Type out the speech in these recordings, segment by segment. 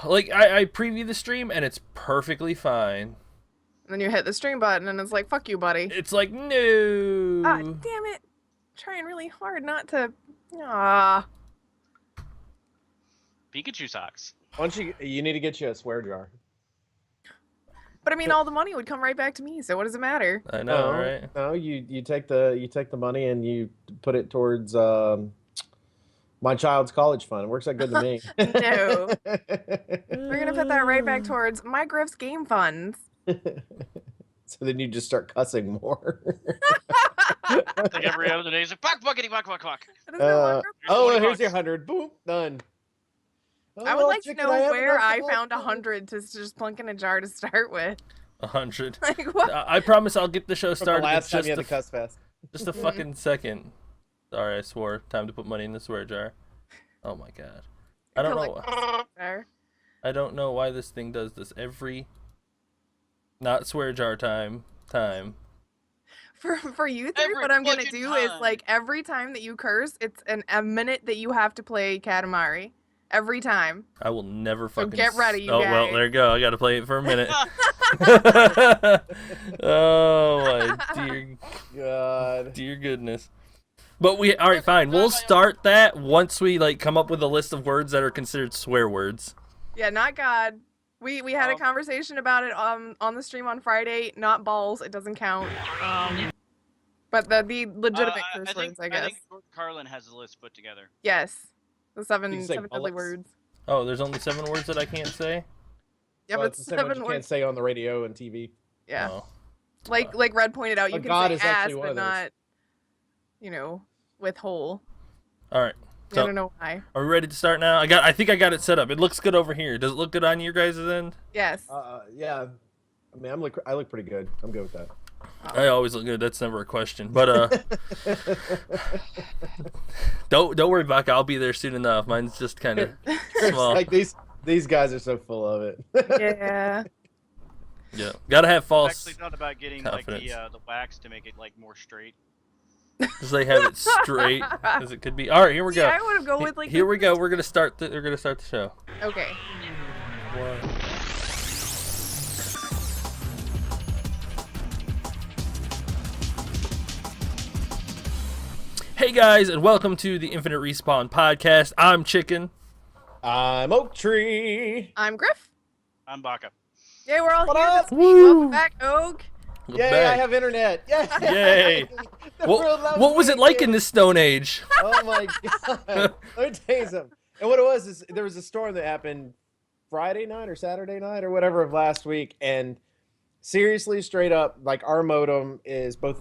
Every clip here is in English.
Like, I preview the stream, and it's perfectly fine. And then you hit the stream button, and it's like, fuck you, buddy. It's like, no. Ah, damn it. Trying really hard not to... Ah. Pikachu socks. Once you need to get you a swear jar. But I mean, all the money would come right back to me, so what does it matter? I know, right? No, you take the money and you put it towards my child's college fund. It works out good to me. No. We're gonna put that right back towards my Grif's game funds. So then you just start cussing more. Like every other day, it's like, fuck, fuckity, fuck, fuck, fuck. Oh, here's your 100. Boom, done. I would like to know where I found 100 100 to just plunk in a jar to start with. 100. Like, what? I promise I'll get the show From started. the last time just you had a cuss fest. Just a fucking second. Sorry, I swore. Time to put money in the swear jar. Oh my god. I don't know. I don't know why this thing does this every not swear jar time. For you three, what I'm gonna do is like every time that you curse, it's a minute that you have to play Katamari. Every time. I will never fucking. So get ready, you guys. guys. Well, there you go. I gotta play it for a minute. Oh my dear God. Dear goodness. But all right, fine. We'll start that once we like come up with a list of words that are considered swear words. Yeah, not God. We had a conversation about it on the stream on Friday. Not balls. It doesn't count. But the legitimate curse words, I guess. I think Carlin has a list put together. Yes. The seven bullets? deadly words. Oh, there's only 7 words that I can't say? Yeah, Well, but it's the same ones 7 you words. can't say on the radio and TV. Yeah. Oh. Like Red pointed out, you can God say is ass, actually one but of those. not, you know, with hole. All right. I So, don't know why. are we ready to start now? I think I got it set up. It looks good over here. Does it look good on your guys' end? Yes. Yeah. I mean, I look pretty good. I'm good with that. I always look good. That's never a question. But don't worry, Buck. I'll be there soon enough. Mine's just kind of small. Like these guys are so full of it. Yeah. Yeah, gotta have I false. actually thought about getting confidence. like the wax to make it like more straight. Just they have it straight as it could be. All right, here we go. I would go with like. Here we go. We're gonna start. We're gonna start the show. Okay. Hey guys, and welcome to the Infinite Respawn podcast. I'm Chicken. I'm Oak Tree. I'm Grif. I'm Baka. Yay, we're all What here up? this week. Welcome back, Oak. Look Yay, back. I have internet. Yay. Yay. What was it like in this Stone Age? Oh my God. Let me tell you something. And what it was is there was a storm that happened Friday night or Saturday night or whatever of last week, and seriously, straight up, like our modem is both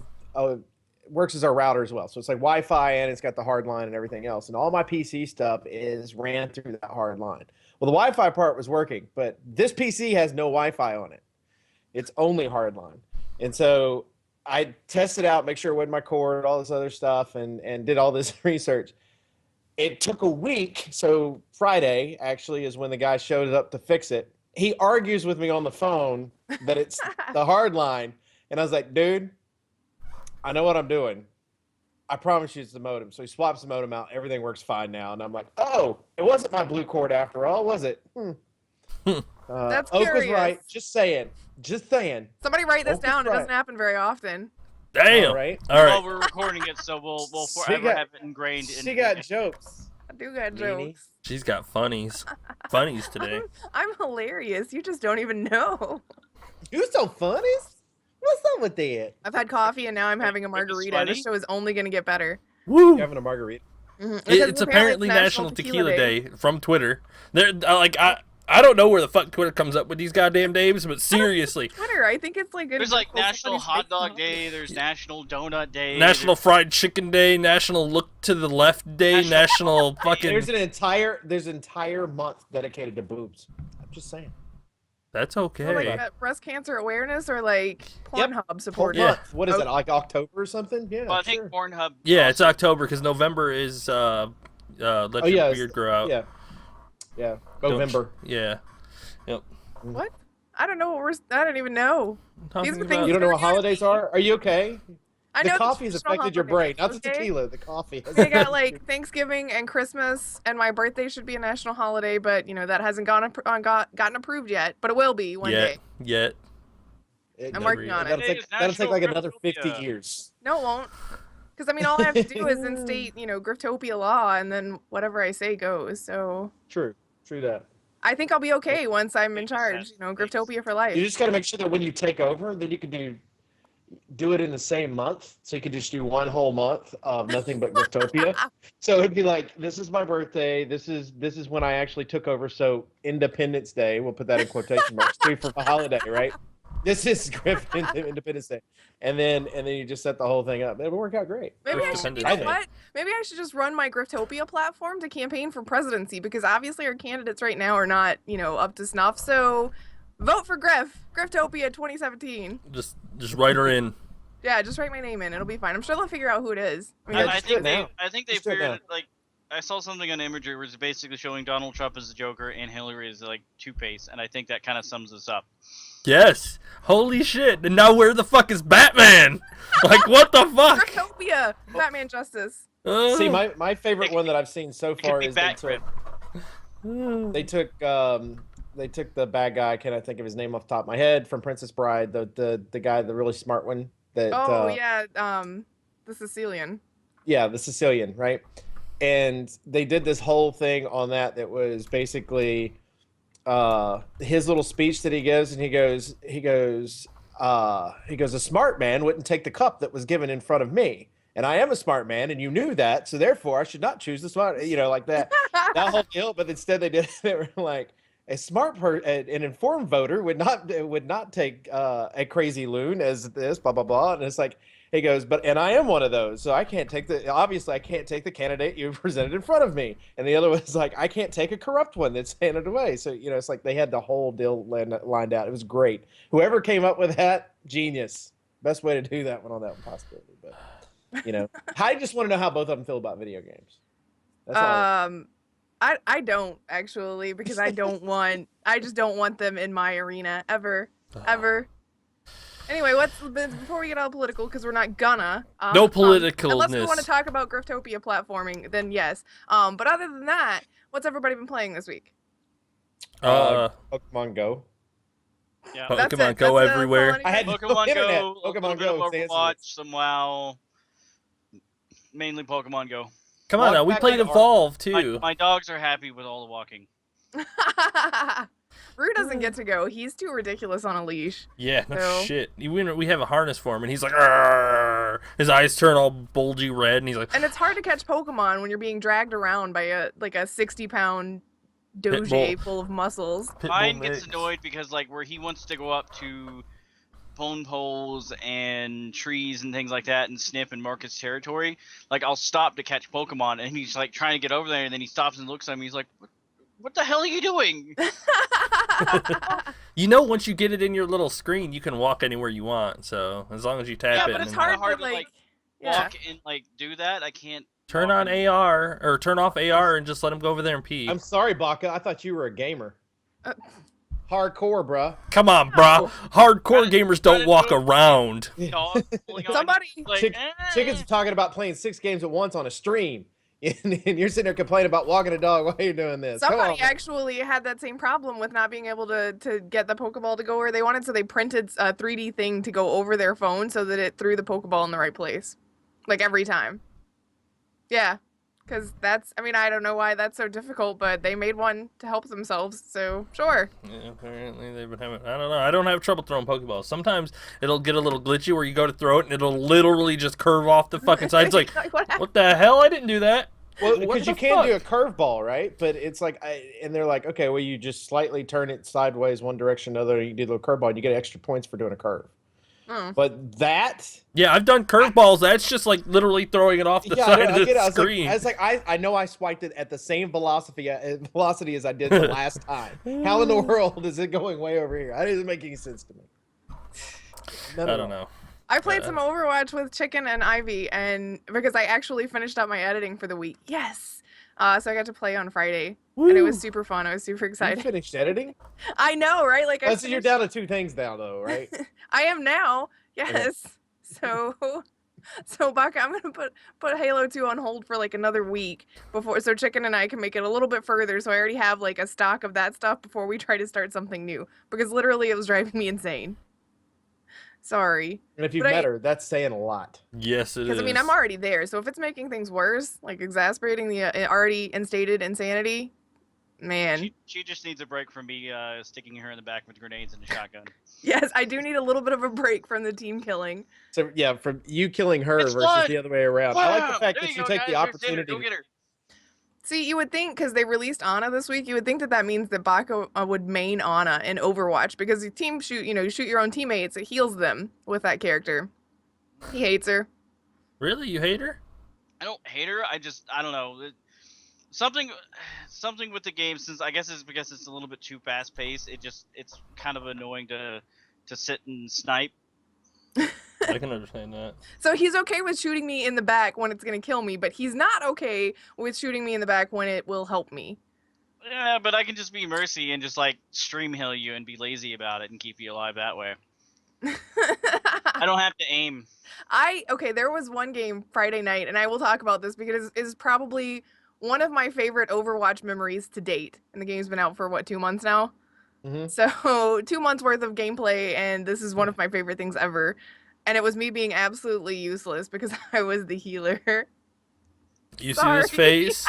works as our router as well. So it's like Wi-Fi and it's got the hard line and everything else. And all my PC stuff is ran through that hard line. Well, the Wi-Fi part was working, but this PC has no Wi-Fi on it. It's only hard line. And so I tested out, make sure it wasn't my cord, all this other stuff, and did all this research. It took a week. So Friday actually is when the guy showed up to fix it. He argues with me on the phone that it's the hard line. And I was like, dude, I know what I'm doing. I promise you it's the modem. So he swaps the modem out. Everything works fine now. And I'm like, oh, it wasn't my blue cord after all, was it? That's Oak curious. was right. Just saying. Somebody write this Oak is down. It right. doesn't happen very often. Damn. All right. All right. Well, we're recording it, so we'll forever have it ingrained in. She got jokes. I do got Meanie. jokes. She's got funnies. Funnies today. I'm hilarious. You just don't even know. You so funny. What's up with that? I've had coffee and now I'm having a margarita. funny? This show is only going to get better. Woo. You having a margarita? It's apparently National Tequila Day from Twitter. They're like I don't know where the fuck Twitter comes up with these goddamn names, but seriously. Twitter, I think it's like There's like National Hot Dog Day. There's National Donut Day. National Fried Chicken Day, National Look to the Left Day, National fucking. There's an entire month dedicated to boobs. I'm just saying. That's Or okay. like breast cancer awareness or like Pornhub support. Whole month. What is it? Like October or something? Yeah. Well, I think sure. Pornhub. Yeah, it's October because November is let your beard grow out. Yeah. Don't- November. Yeah. Yep. What? I don't know what I don't even know. Talking These are about- things You don't know what You're- holidays are? Are you okay? I The know coffee has traditional affected your holidays, brain, not the okay? tequila. The coffee. Has I got like Thanksgiving and Christmas, and my birthday should be a national holiday, but that hasn't gotten approved yet. But it will be one day. Yet. I'm working on it. That'll take like another 50 Griftopia. years. No, it won't. Because I mean, all I have to do is instate, Griftopia law, and then whatever I say goes. So True that. I think I'll be okay once I'm in charge. Griftopia for life. You just got to make sure that when you take over, then you can do it in the same month. So you could just do one whole month of nothing but Griftopia. So it'd be like, this is my birthday. This is when I actually took over. So Independence Day, we'll put that in quotation marks too for the holiday, right? This is Independence Day, and then you just set the whole thing up. It would work out great. Maybe I should. You know what? Maybe I should just run my Griftopia platform to campaign for presidency, because obviously our candidates right now are not, up to snuff. So vote for Griftopia 2017. Just write her in. Yeah, just write my name in. It'll be fine. I'm sure they'll figure out who it is. I think they figured it, like, I saw something on imagery where it's basically showing Donald Trump as the Joker and Hillary as like Two-Face, and I think that kind of sums this up. Yes. Holy shit. And now where the fuck is Batman? Like, what the fuck? Griftopia. Batman Justice. See, my favorite one that I've seen so far is they took the bad guy. Can I think of his name off the top of my head? From Princess Bride, the guy, the really smart one. The Sicilian. Yeah, the Sicilian, right? And they did this whole thing on that was basically his little speech that he gives, and he goes, a smart man wouldn't take the cup that was given in front of me. And I am a smart man, and you knew that, so therefore I should not choose the smart, like that whole deal. But instead they were like, an informed voter would not take a crazy loon as this, blah blah blah. And it's like, he goes, and I am one of those, so I can't take the candidate you presented in front of me. And the other was like, I can't take a corrupt one that's handed away. So it's like they had the whole deal lined out. It was great. Whoever came up with that, genius. Best way to do that one on that one possibility. But I just want to know how both of them feel about video games. That's all. I don't actually, because I just don't want them in my arena ever. Anyway, before we get all political, because we're not gonna. No politicalness. Unless we want to talk about Griftopia platforming, then yes. But other than that, what's everybody been playing this week? Pokemon Go. Yeah. Pokemon Go everywhere. I had Pokemon Go, Pokemon Go, Overwatch, some WoW. Mainly Pokemon Go. Come on now, we played Evolve too. My dogs are happy with all the walking. Rue doesn't get to go. He's too ridiculous on a leash. Yeah, no shit. We have a harness for him, and he's like, argh! His eyes turn all bulgy red, and he's like. And it's hard to catch Pokemon when you're being dragged around by a 60-pound Doge full of muscles. Mine gets annoyed because where he wants to go up to phone poles and trees and things like that and sniff and mark his territory, I'll stop to catch Pokemon, and he's trying to get over there, and then he stops and looks at me. He's like, what the hell are you doing? Once you get it in your little screen, you can walk anywhere you want. So as long as you tap it. Yeah, but it's hard to walk and do that. I can't. Turn on AR or turn off AR and just let him go over there and pee. I'm sorry, Baka. I thought you were a gamer. Hardcore, bruh. Come on, bruh. Hardcore gamers don't walk around. Somebody. Chickens are talking about playing 6 games at once on a stream. And you're sitting there complaining about walking a dog while you're doing this. Somebody actually had that same problem with not being able to get the Pokeball to go where they wanted, so they printed a 3D thing to go over their phone so that it threw the Pokeball in the right place. Every time. Yeah. Because I don't know why that's so difficult, but they made one to help themselves, so sure. Yeah, apparently they've been having, I don't know. I don't have trouble throwing Pokeballs. Sometimes it'll get a little glitchy where you go to throw it and it'll literally just curve off the fucking side. It's like, what the hell? I didn't do that. Well, because you can do a curveball, right? But it's and they're like, okay, well, you just slightly turn it sideways one direction, another, and you do the little curveball, and you get extra points for doing a curve. But that... Yeah, I've done curveballs. That's just literally throwing it off the side of the screen. I know I swiped it at the same velocity as I did the last time. How in the world is it going way over here? That doesn't make any sense to me. I don't know. I played some Overwatch with Chicken and Ivy, and because I actually finished up my editing for the week. Yes! So I got to play on Friday, and it was super fun. I was super excited. You finished editing? I know, right? So you're down to 2 things now, though, right? I am now, yes. So So Baka, I'm gonna put Halo 2 on hold for like another week before, so Chicken and I can make it a little bit further. So I already have like a stock of that stuff before we try to start something new, because literally it was driving me insane. Sorry. And if you've But met her, that's saying a lot. Yes, it is. Because I mean, I'm already there, so if it's making things worse, like exacerbating the already instated insanity, man. She just needs a break from me sticking her in the back with grenades and a shotgun. Yes, I do need a little bit of a break from the team killing. So yeah, from you killing her It's versus fun. the other way around. I like the fact There that you you go, take the guys. There's dinner. opportunity. Go get her. See, you would think, because they released Ana this week, you would think that that means that Baka would main Ana in Overwatch, because you team shoot, you shoot your own teammates, it heals them with that character. He hates her. Really? You hate her? I don't hate her. I don't know. Something with the game, since I guess it's because it's a little bit too fast paced. It's kind of annoying to sit and snipe. I can understand that. So he's okay with shooting me in the back when it's going to kill me, but he's not okay with shooting me in the back when it will help me. Yeah, but I can just be Mercy and just like stream heal you and be lazy about it and keep you alive that way. I don't have to aim. Okay, there was one game Friday night, and I will talk about this because it is probably one of my favorite Overwatch memories to date. And the game's been out for what, 2 months now? Mhm. So 2 months worth of gameplay, and this is one of my favorite things ever. And it was me being absolutely useless because I was the healer. You Sorry. see this face?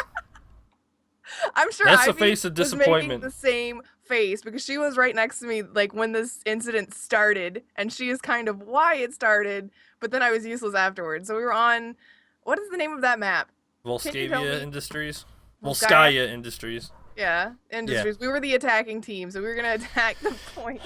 I'm sure That's the Ivy face of was making disappointment. the same face because she was right next to me like when this incident started, and she is kind of why it started, but then I was useless afterwards. So we were on, what is the name of that map? Can you tell Volscavia me? Industries? Volskaya? Volskaya Industries. Yeah, Industries. We were the attacking team, so we were gonna attack the point.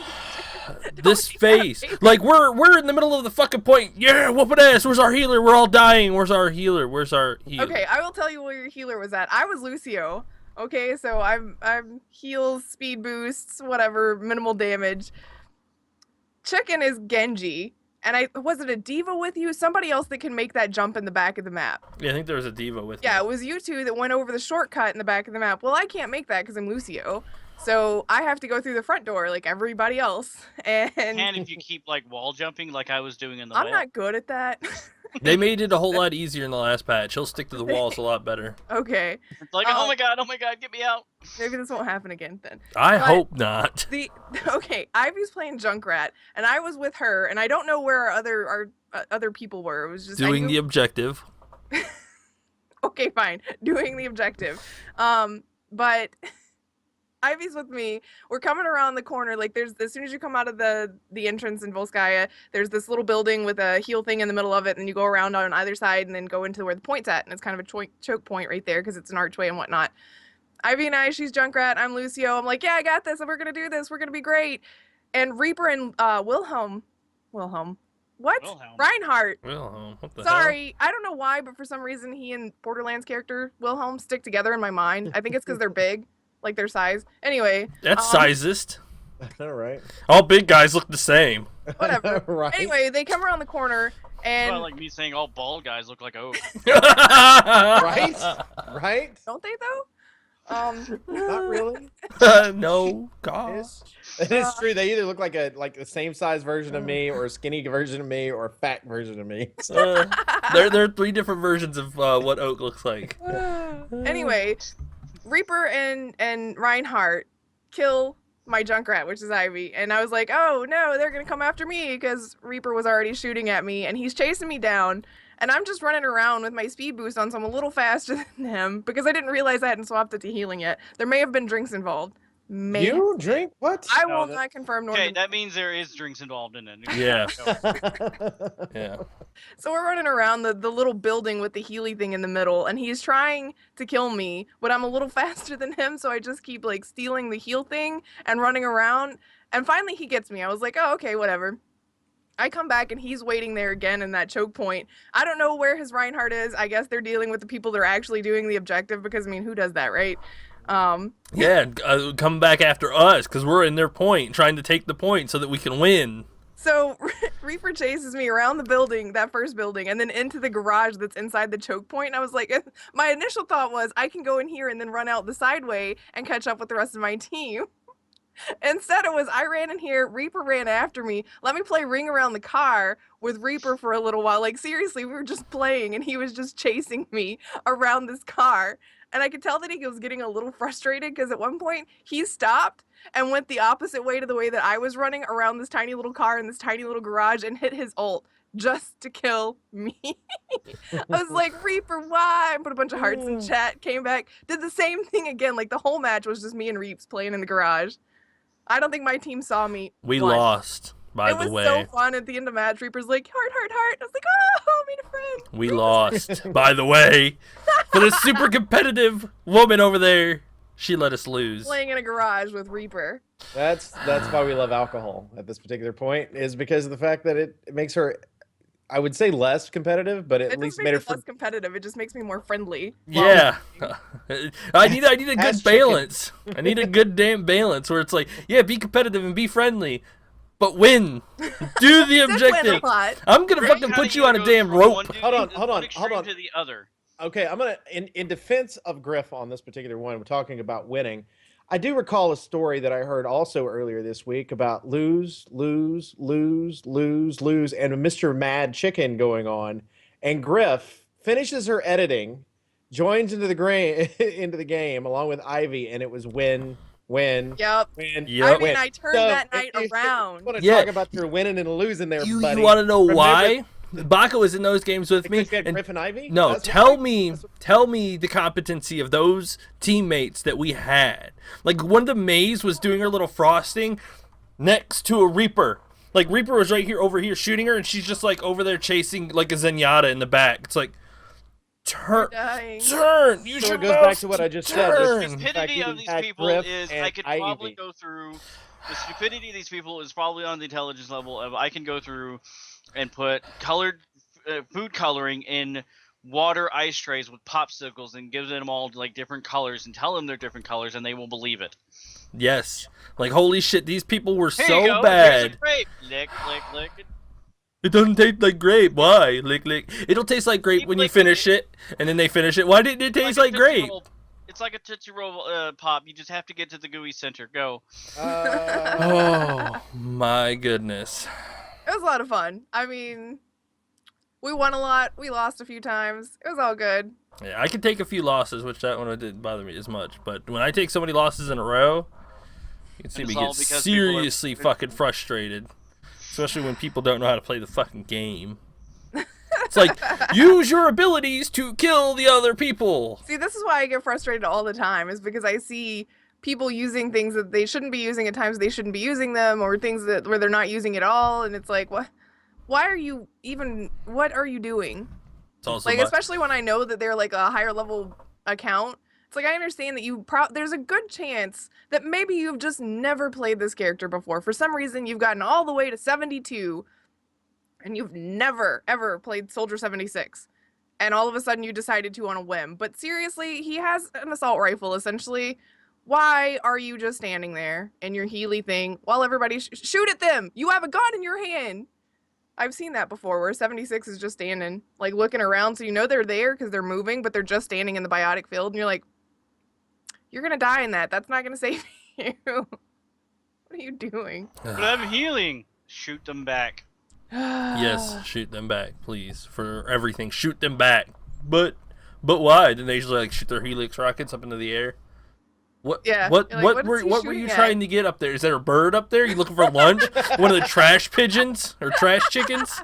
This Don't face. you Like, we're in the middle of the fucking point. Yeah, whooping ass. Where's our healer? We're all dying. Where's our healer? Where's our healer? Okay, I will tell you where your healer was at. I was Lucio. Okay, so I'm heals, speed boosts, whatever, minimal damage. Chicken is Genji. And was it a diva with you? Somebody else that can make that jump in the back of the map. Yeah, I think there was a diva with Yeah, me. it was you two that went over the shortcut in the back of the map. Well, I can't make that because I'm Lucio. So I have to go through the front door like everybody else. And if you keep like wall jumping like I was doing in the I'm web. not good at that. They made it a whole lot easier in the last patch. He'll stick to the walls a lot better. Okay, It's like, oh my god, get me out. maybe this won't happen again then. I But- hope not. Okay, Ivy's playing Junkrat, and I was with her, and I don't know where our other people were. It was just I Doing knew- the objective. Okay, fine, doing the objective. But Ivy's with me. We're coming around the corner. Like, there's as soon as you come out of the entrance in Volskaya, there's this little building with a heal thing in the middle of it, and you go around on either side and then go into where the point's at, and it's kind of a choke point right there because it's an archway and whatnot. Ivy and I, she's Junkrat, I'm Lucio. I'm like, yeah, I got this, and we're gonna do this. We're gonna be great. And Reaper and Wilhelm, what? Wilhelm. Reinhardt. Well, what the Sorry, I don't know why, but for some reason he and Borderlands character Wilhelm stick together in my mind. I think it's because they're big, like their size. Anyway, hell? That's sizist. All right. All big guys look the same. whatever. Right. Anyway, they come around the corner It's and not like me saying all bald guys look like oak. Right? Right? don't they though? Not really. No, God. It is true. They either look like the same size version of me, or a skinny version of me, or a fat version of me. There are 3 different versions of what oak looks like. Anyway, Reaper and Reinhardt kill my Junkrat, which is Ivy, and I was like, oh no, they're gonna come after me because Reaper was already shooting at me, and he's chasing me down, and I'm just running around with my speed boost on, so I'm a little faster than him because I didn't realize I hadn't swapped it to healing yet. There may have been drinks involved. May You drink what? I No, will that- not confirm nor Okay, deny. that means there is drinks involved in it. Yeah. Yeah. So we're running around the little building with the Healy thing in the middle, and he's trying to kill me, but I'm a little faster than him, so I just keep like stealing the heal thing and running around. And finally he gets me. I was like, oh, okay, whatever. I come back and he's waiting there again in that choke point. I don't know where his Reinhardt is. I guess they're dealing with the people that are actually doing the objective because, I mean, who does that, right? Yeah, come back after us because we're in their point, trying to take the point so that we can win. So Reaper chases me around the building, that first building, and then into the garage that's inside the choke point. And I was like, my initial thought was I can go in here and then run out the side way and catch up with the rest of my team. Instead, it was I ran in here, Reaper ran after me. Let me play Ring Around the Car with Reaper for a little while. Like, seriously, we were just playing, and he was just chasing me around this car. And I could tell that he was getting a little frustrated because at one point he stopped and went the opposite way to the way that I was running around this tiny little car in this tiny little garage and hit his ult just to kill me. I was like, Reaper, why? Put a bunch of hearts in chat, came back, did the same thing again. Like, the whole match was just me and Reeps playing in the garage. I don't think my team saw me. We once. lost, by the way. It was so fun at the end of match. Reaper's like, heart, heart, heart. I was like, oh, meet a friend. We lost, by the way. For the super competitive woman over there, she let us lose. Playing in a garage with Reaper. That's why we love alcohol at this particular point, is because of the fact that it makes her, I would say, less competitive, but at least made her less competitive. It just makes me more friendly. Yeah. I need a good balance. I need a good damn balance where it's like, yeah, be competitive and be friendly, but win. Do the objective. I'm gonna fucking put you on a damn rope. Hold on. To the other. Okay, I'm gonna in defense of Grif on this particular one. We're talking about winning. I do recall a story that I heard also earlier this week about lose, and a Mr. Mad Chicken going on, and Grif finishes her editing, joins into the game along with Ivy, and it was win. Yep. Win. Yep. I mean, I turned that night around. You want to talk about your winning and losing there, You buddy? want to know why? Baka was in those games with me. And Grif and Ivy? No, tell me the competency of those teammates that we had. Like, one of the Mays was doing her little frosting next to a Reaper. Like, Reaper was right here, over here, shooting her, and she's just, like, over there chasing, like, a Zenyatta in the back. It's like, turn. Use your it goes mouse back to what I just said. The stupidity of these people is I could probably go through. The stupidity of these people is probably on the intelligence level of I can go through and put colored food coloring in water ice trays with popsicles and give them all like different colors and tell them they're different colors and they will believe it. Yes. Like, holy shit, these people were Here so you go. bad. Here's a grape. Lick, lick, lick. It doesn't taste like grape. Why? Lick, lick. It'll taste like grape when you finish it, and then they finish it. Why didn't it taste like grape? It's like a Tootsie Roll pop. You just have to get to the gooey center. Go. Oh, my goodness. It was a lot of fun. I mean, we won a lot. We lost a few times. It was all good. Yeah, I could take a few losses, which that one didn't bother me as much. But when I take so many losses in a row, you can see me get seriously fucking frustrated. Especially when people don't know how to play the fucking game. It's like, use your abilities to kill the other people. See, this is why I get frustrated all the time, is because I see people using things that they shouldn't be using at times they shouldn't be using them, or things that where they're not using at all, and it's like, what are you doing? It's also like, especially when I know that they're like a higher level account. It's like, I understand that there's a good chance that maybe you've just never played this character before. For some reason, you've gotten all the way to 72, and you've never, ever played Soldier 76. And all of a sudden, you decided to on a whim. But seriously, he has an assault rifle, essentially. Why are you just standing there in your Healy thing while everybody shoot at them? You have a gun in your hand. I've seen that before, where 76 is just standing, like, looking around, so you know they're there because they're moving, but they're just standing in the biotic field, and you're like, you're gonna die in that. That's not gonna save you. What are you doing? But I'm healing. Shoot them back. Yes, shoot them back, please. For everything, shoot them back. But why? Didn't they usually, like, shoot their Helix rockets up into the air? What? Yeah. What Like, were you trying to get up there? Is there a bird up there? You looking for lunch? One of the trash pigeons or trash chickens?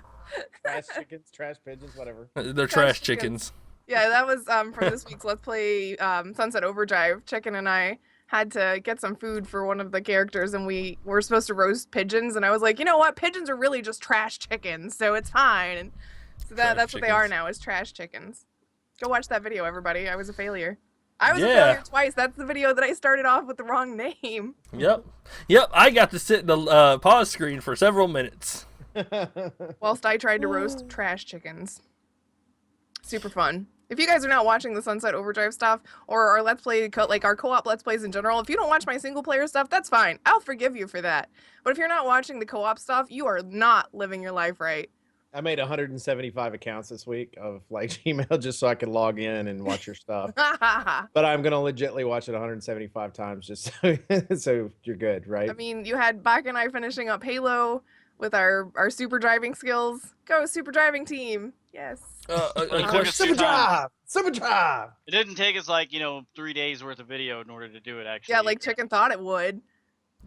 Trash chickens, trash pigeons, whatever. They're trash chickens. Yeah, that was from this week's Let's Play Sunset Overdrive. Chicken and I had to get some food for one of the characters, and we were supposed to roast pigeons, and I was like, you know what? Pigeons are really just trash chickens, so it's fine. And so that's what they are now, is trash chickens. Go watch that video, everybody. I was a failure. I was a failure twice. That's the video that I started off with the wrong name. Yep. I got to sit in the pause screen for several minutes. Whilst I tried to roast trash chickens. Super fun. If you guys are not watching the Sunset Overdrive stuff, or our Let's Play, like our co-op Let's Plays in general, if you don't watch my single player stuff, that's fine. I'll forgive you for that. But if you're not watching the co-op stuff, you are not living your life right. I made 175 accounts this week of like Gmail just so I could log in and watch your stuff. But I'm gonna legitly watch it 175 times just so, so you're good, right? I mean, you had Bach and I finishing up Halo with our super driving skills. Go super driving team. Yes. A took us question. two times. Super drive. It didn't take us like 3 days worth of video in order to do it. Actually, Yeah, like Chicken thought it would.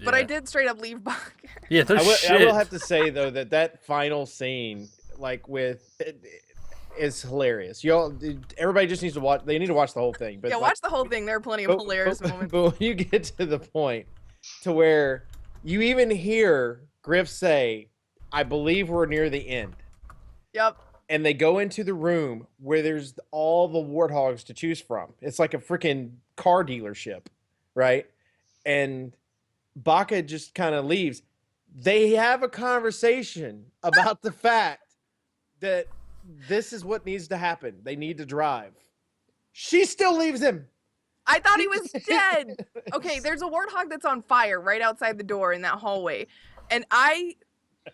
But I Yeah. did straight up leave Bach. Yeah, there's I shit. will have to say though that final scene, like is hilarious. Everybody just needs to watch. They need to watch the whole thing. But Yeah, like, watch the whole thing. There are plenty of hilarious moments. But when you get to the point to where you even hear Grif say, "I believe we're near the end," Yep. and they go into the room where there's all the warthogs to choose from. It's like a freaking car dealership, right? And Baka just kind of leaves. They have a conversation about the fact that this is what needs to happen. They need to drive. She still leaves him. I thought he was dead. Okay, there's a warthog that's on fire right outside the door in that hallway. And I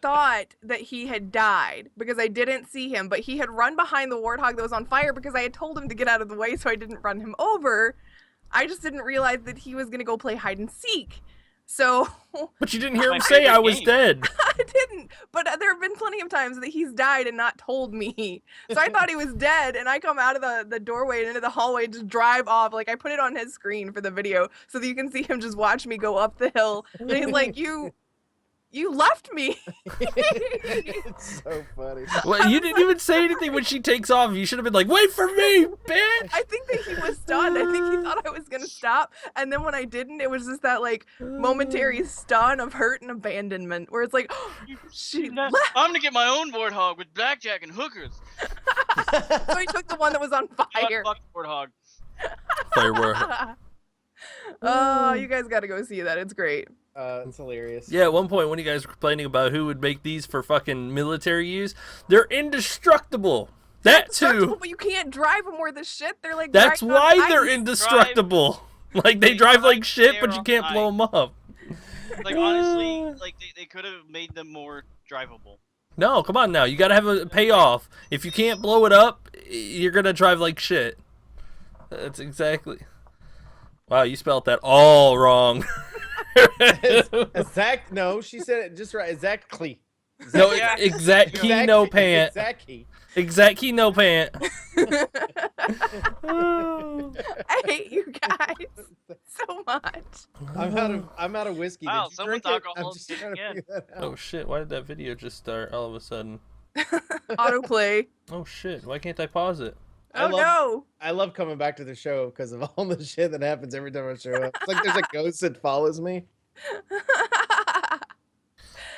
thought that he had died because I didn't see him, but he had run behind the warthog that was on fire because I had told him to get out of the way so I didn't run him over. I just didn't realize that he was going to go play hide and seek. So But you didn't hear him My say favorite I was game. dead. I didn't. But there have been plenty of times that he's died and not told me. So I thought he was dead, and I come out of the doorway and into the hallway and just drive off. Like, I put it on his screen for the video so that you can see him just watch me go up the hill. And he's like, you left me. It's so funny. Well, you didn't even say anything when she takes off. You should have been like, wait for me, bitch! I think that he was stunned. I think he thought I was going to stop. And then when I didn't, it was just that, like, momentary stun of hurt and abandonment where it's like, oh, she left. I'm gonna get my own warthog with blackjack and hookers. So he took the one that was on fire. Fuck warthog. Firework. Oh, you guys got to go see that. It's great. It's hilarious. Yeah, at one point when you guys were complaining about who would make these for fucking military use, they're indestructible. That Indestructible, too. but you can't drive them worth the shit. They're like That's dragging on why they're ice. indestructible. Like they drive like shit, but you can't They're blow them up. Like honestly, like they could have made them more drivable. No, come on now. You gotta have a payoff. If you can't blow it up, you're gonna drive like shit. That's exactly. Wow, you spelled that all wrong. Exact. No, she said it just right. Exactly. No, Yeah. exact key, no pant. Exactly. Exact key, no pant. I hate you guys so much. I'm out of whiskey. Wow, Did you someone's drink it? I'm alcohol just is trying to kicking in. figure that out. Oh shit, why did that video just start all of a sudden? Autoplay. Oh shit, why can't I pause it? I Oh love- no. I love coming back to the show because of all the shit that happens every time I show up. It's like there's a ghost that follows me.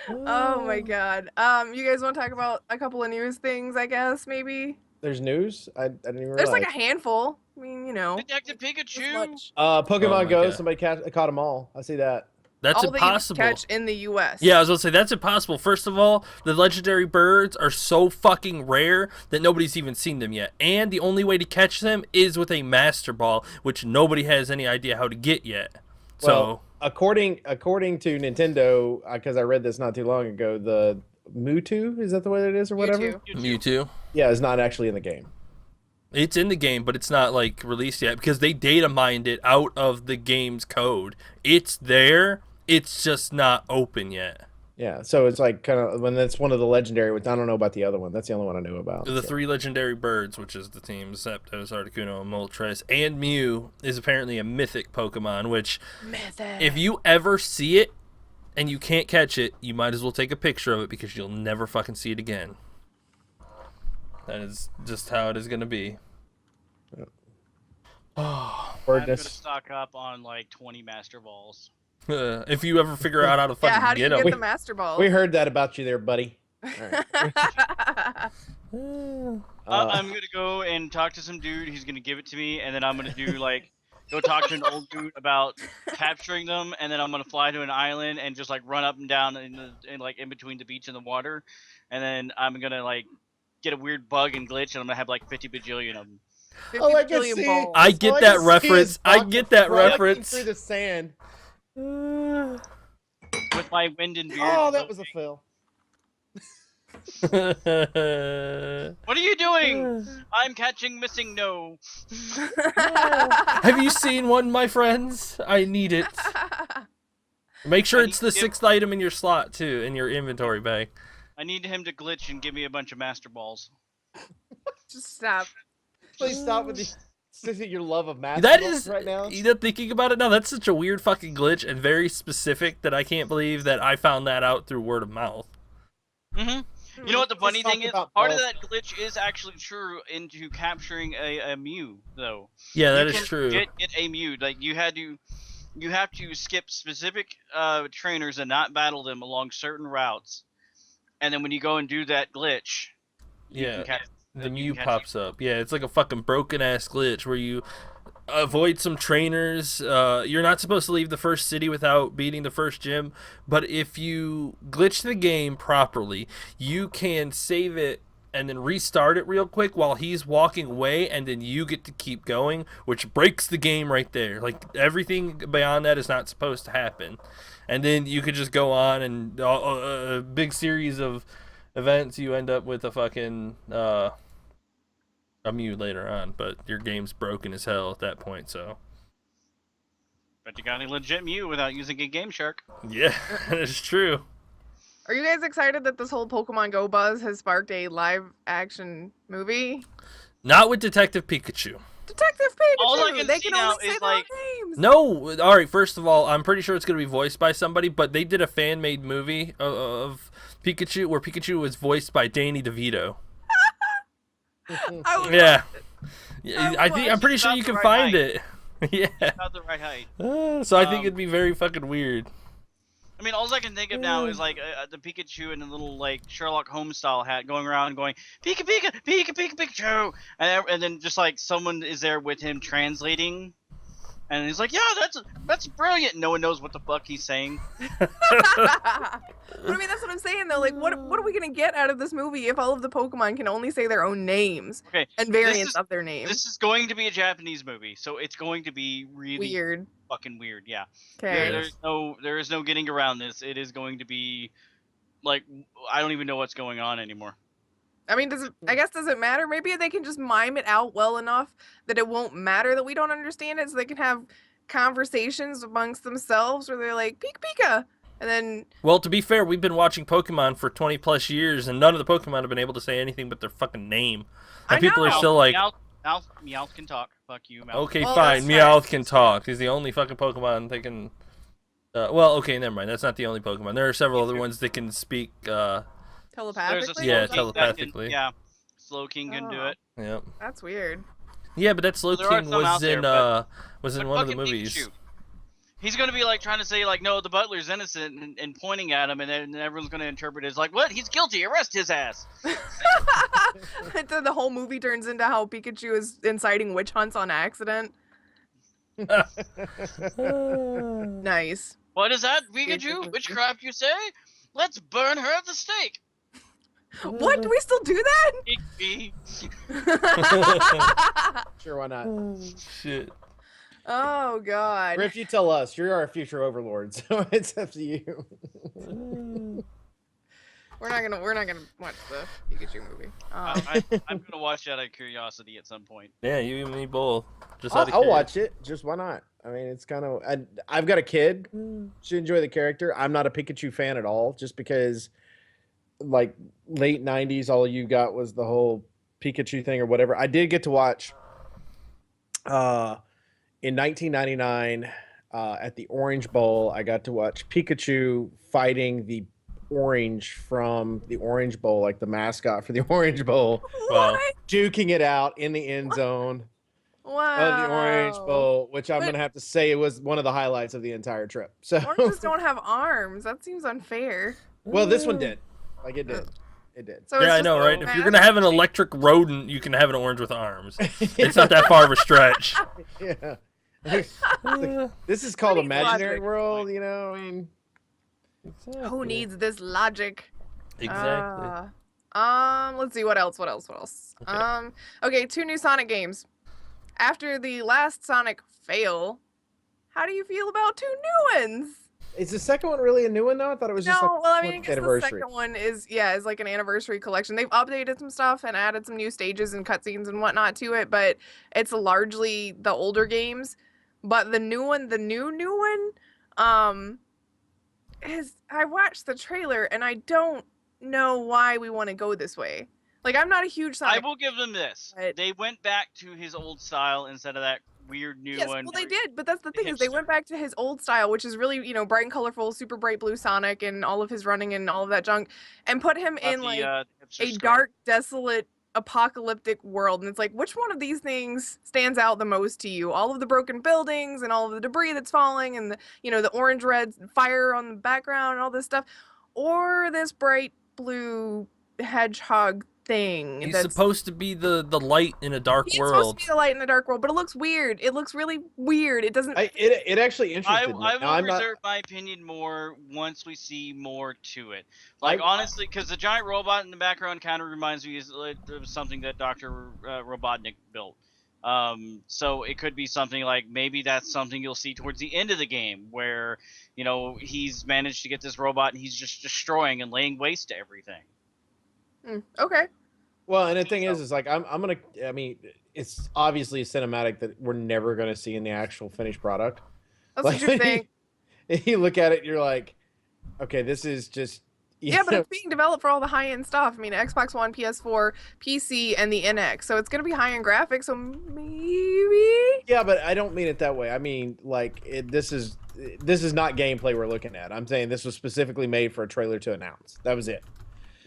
Oh my god. You guys want to talk about a couple of news things, I guess, maybe? There's news. I didn't even There's realize. like a handful. I mean, you know. Detective this Pikachu. much. Pokemon Oh my Go. God. Somebody caught them all. I see that. That's All that you impossible. catch in the U.S. Yeah, I was gonna say that's impossible. First of all, the legendary birds are so fucking rare that nobody's even seen them yet. And the only way to catch them is with a Master Ball, which nobody has any idea how to get yet. So Well, according to Nintendo, because I read this not too long ago, the Mewtwo, is that the way it is or whatever? Mewtwo. Mewtwo. Yeah, it's not actually in the game. It's in the game, but it's not like released yet because they data mined it out of the game's code. It's there. It's just not open yet. Yeah, so it's like kind of when that's one of the legendary ones. I don't know about the other one. That's the only one I knew about. The three legendary birds, which is the teams Zapdos, Articuno, and Moltres, and Mew is apparently a mythic Pokemon, which Mythic. if you ever see it and you can't catch it, you might as well take a picture of it because you'll never fucking see it again. That is just how it is going to be. Oh, I'm gonna Wordness. stock up on like 20 Master Balls. if you ever figure out how to fucking Yeah, how do you get get them. the Master Ball? We heard that about you there, buddy. All right. I'm gonna go and talk to some dude. He's gonna give it to me, and then I'm gonna do like go talk to an old dude about capturing them, and then I'm gonna fly to an island and just like run up and down in like in between the beach and the water, and then I'm gonna like get a weird bug and glitch, and I'm gonna have like 50 bajillion of them. 50 Oh, I can billion see. balls. I get All that can see reference. is I Buck get that frolicking reference. through the sand. With my wind and beard. Oh, that was a fail. What are you doing? I'm catching missing no. Have you seen one, my friends? I need it. Make sure it's the 6th item in your slot too, in your inventory bag. I need him to glitch and give me a bunch of master balls. Just stop. Please stop with your love of math That is right now. You know, thinking about it now, that's such a weird fucking glitch and very specific that I can't believe that I found that out through word of mouth. Mm-hmm. You know what the funny thing is? about Part of balls. that glitch is actually true into capturing a Mew, though. Yeah, that You is can true. Get a Mew. Like you have to skip specific trainers and not battle them along certain routes, and then when you go and do that glitch, you Yeah, can catch, the you Mew can catch pops up. Yeah, it's like a fucking broken ass glitch where you avoid some trainers. You're not supposed to leave the first city without beating the first gym, but if you glitch the game properly, you can save it and then restart it real quick while he's walking away, and then you get to keep going, which breaks the game right there. Like, everything beyond that is not supposed to happen. And then you could just go on and a big series of events, you end up with a fucking a Mew later on, but your game's broken as hell at that point, so. But you got a legit Mew without using a Game Shark. Yeah, it's true. Are you guys excited that this whole Pokemon Go buzz has sparked a live-action movie? Not with Detective Pikachu. Detective Pikachu! All I can they see can now only say is, their own like- names! No, alright, first of all, I'm pretty sure it's going to be voiced by somebody, but they did a fan-made movie of Pikachu where Pikachu was voiced by Danny DeVito. I would Yeah. I I'm pretty sure you About can the right find height. it. Yeah. Not the right height. So I think it'd be very fucking weird. I mean, all I can think of now is like the Pikachu in a little like Sherlock Holmes style hat going around and going Pika Pika Pika Pika Pikachu, and then just like someone is there with him translating, and he's like, yeah, that's brilliant. No one knows what the fuck he's saying. But I mean, that's what I'm saying though. Like, what are we gonna get out of this movie if all of the Pokemon can only say their own names Okay, and variants of their names? this is going to be a Japanese movie, so it's going to be really Weird. fucking weird. Yeah, Okay. there is no getting around this. It is going to be like I don't even know what's going on anymore. I mean, does it matter? Maybe they can just mime it out well enough that it won't matter that we don't understand it, so they can have conversations amongst themselves where they're like, Pika Pika! And then... Well, to be fair, we've been watching Pokemon for 20 plus years, and none of the Pokemon have been able to say anything but their fucking name. And I people are know. still like, Meowth can talk. Fuck you, Meowth. okay, Well, fine, that's Meowth fair. can talk. He's the only fucking Pokemon that can... well, okay, never mind. That's not the only Pokemon. There are several other ones that can speak... Telepathically? Yeah, Slowking that telepathically. Can, yeah, Slowking can do Oh. it. Yep. That's weird. Yeah, but that There are Slowking some out was there, in but- was in But one of the fucking movies. Pikachu. He's gonna be like trying to say like, no, the butler's innocent, and pointing at him, and then everyone's gonna interpret it as like, what? He's guilty. Arrest his ass. Then the whole movie turns into how Pikachu is inciting witch hunts on accident. Nice. What is that, Pikachu? Witchcraft, you say? Let's burn her at the stake. What? Do we still do that? Igby. Sure, why not? Shit. Oh god. Grif, you tell us. You're our future overlord, so it's up to you. We're not gonna watch the Pikachu movie. I'm gonna watch that out of curiosity at some point. Yeah, you and me both. Just out of I'll curiosity. watch it. Just why not? I mean, it's kind of. I've got a kid. Should enjoy the character. I'm not a Pikachu fan at all, just because, like, late '90s, all you got was the whole Pikachu thing or whatever. I did get to watch. In 1999, at the Orange Bowl, I got to watch Pikachu fighting the Orange from the Orange Bowl, like the mascot for the Orange Bowl, Wow. What? duking it out in the end zone Wow. of the Orange Bowl, which I'm gonna have to say it was one of the highlights of the entire trip. So, Oranges don't have arms. That seems unfair. well, this one did, like it did, it did. So Yeah, it's I just know, a right? If you're mask? gonna have an electric rodent, you can have an orange with arms. It's not that far of a stretch. Yeah. This is called Pretty imaginary logic. world, you know. I mean, Who needs this logic? Exactly. Let's see what else. Okay. Okay, 2 new Sonic games. After the last Sonic fail, how do you feel about 2 new ones? Is the second one really a new one though? I thought it was just like No, well, I mean, I 20th guess the anniversary. second one is like an anniversary collection. They've updated some stuff and added some new stages and cutscenes and whatnot to it, but it's largely the older games. But the new one, the new one, um, is I watched the trailer and I don't know why we want to go this way. Like, I'm not a huge I Sonic. will give them this. But- They went back to his old style instead of that weird new Yes, one. well, they where- did, but that's the thing is they went hipster. back to his old style, which is really, bright and colorful, super bright blue Sonic and all of his running and all of that junk, and put him Not in the, like hipster a scrub. dark, desolate, apocalyptic world. And it's like, which one of these things stands out the most to you? All of the broken buildings and all of the debris that's falling and the orange red fire on the background and all this stuff, or this bright blue hedgehog thing He's that's supposed to be the light in a dark He's supposed world. to be the light in the dark world, but it looks weird. It looks really weird. It doesn't. It actually interested me. I Now, will I'm not. reserve my opinion more once we see more to it. Like, honestly, because the giant robot in the background kind of reminds me of something that Dr. Robotnik built. So it could be something like maybe that's something you'll see towards the end of the game where, he's managed to get this robot and he's just destroying and laying waste to everything. Okay. Well, and the thing is like I'm gonna. I mean, it's obviously a cinematic that we're never gonna see in the actual finished product. That's what you think. You look at it, you're like, okay, this is just. Yeah, but it's being developed for all the high-end stuff. I mean, Xbox One, PS4, PC, and the NX. So it's going to be high-end graphics, so maybe... Yeah, but I don't mean it that way. I mean, like, this is not gameplay we're looking at. I'm saying this was specifically made for a trailer to announce. That was it.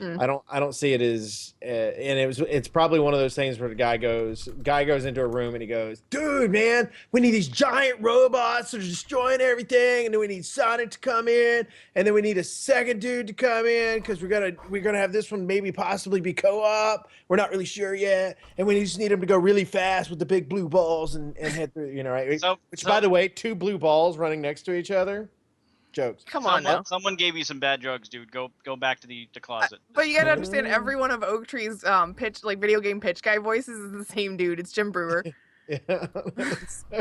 I don't see it as, and it's probably one of those things where the guy goes into a room and he goes, dude, man, we need these giant robots that are destroying everything, and then we need Sonic to come in, and then we need a second dude to come in because we're gonna have this one maybe possibly be co-op. We're not really sure yet, and we just need him to go really fast with the big blue balls and head through, right? Which, by the way, 2 blue balls running next to each other. Jokes. Come on now. Someone gave you some bad drugs, dude. Go back to the closet. But you gotta understand, every one of Oak Tree's video game pitch guy voices is the same dude. It's Jim Brewer. Yeah.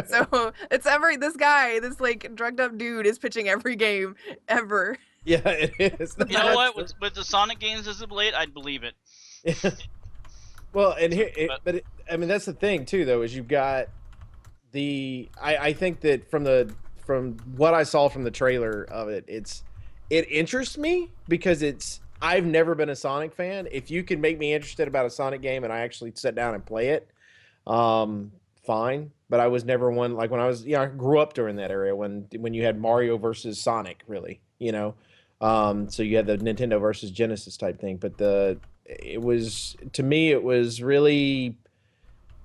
So it's this like drugged up dude is pitching every game ever. Yeah, it is. You know what? With the Sonic games as of late, I'd believe it. Well, and here, I mean, that's the thing too, though, is you've got I think that from what I saw from the trailer of it, it interests me because I've never been a Sonic fan. If you can make me interested about a Sonic game and I actually sit down and play it, fine. But I was never one, like when I was, I grew up during that era when you had Mario versus Sonic, really, so you had the Nintendo versus Genesis type thing. But to me, it was really,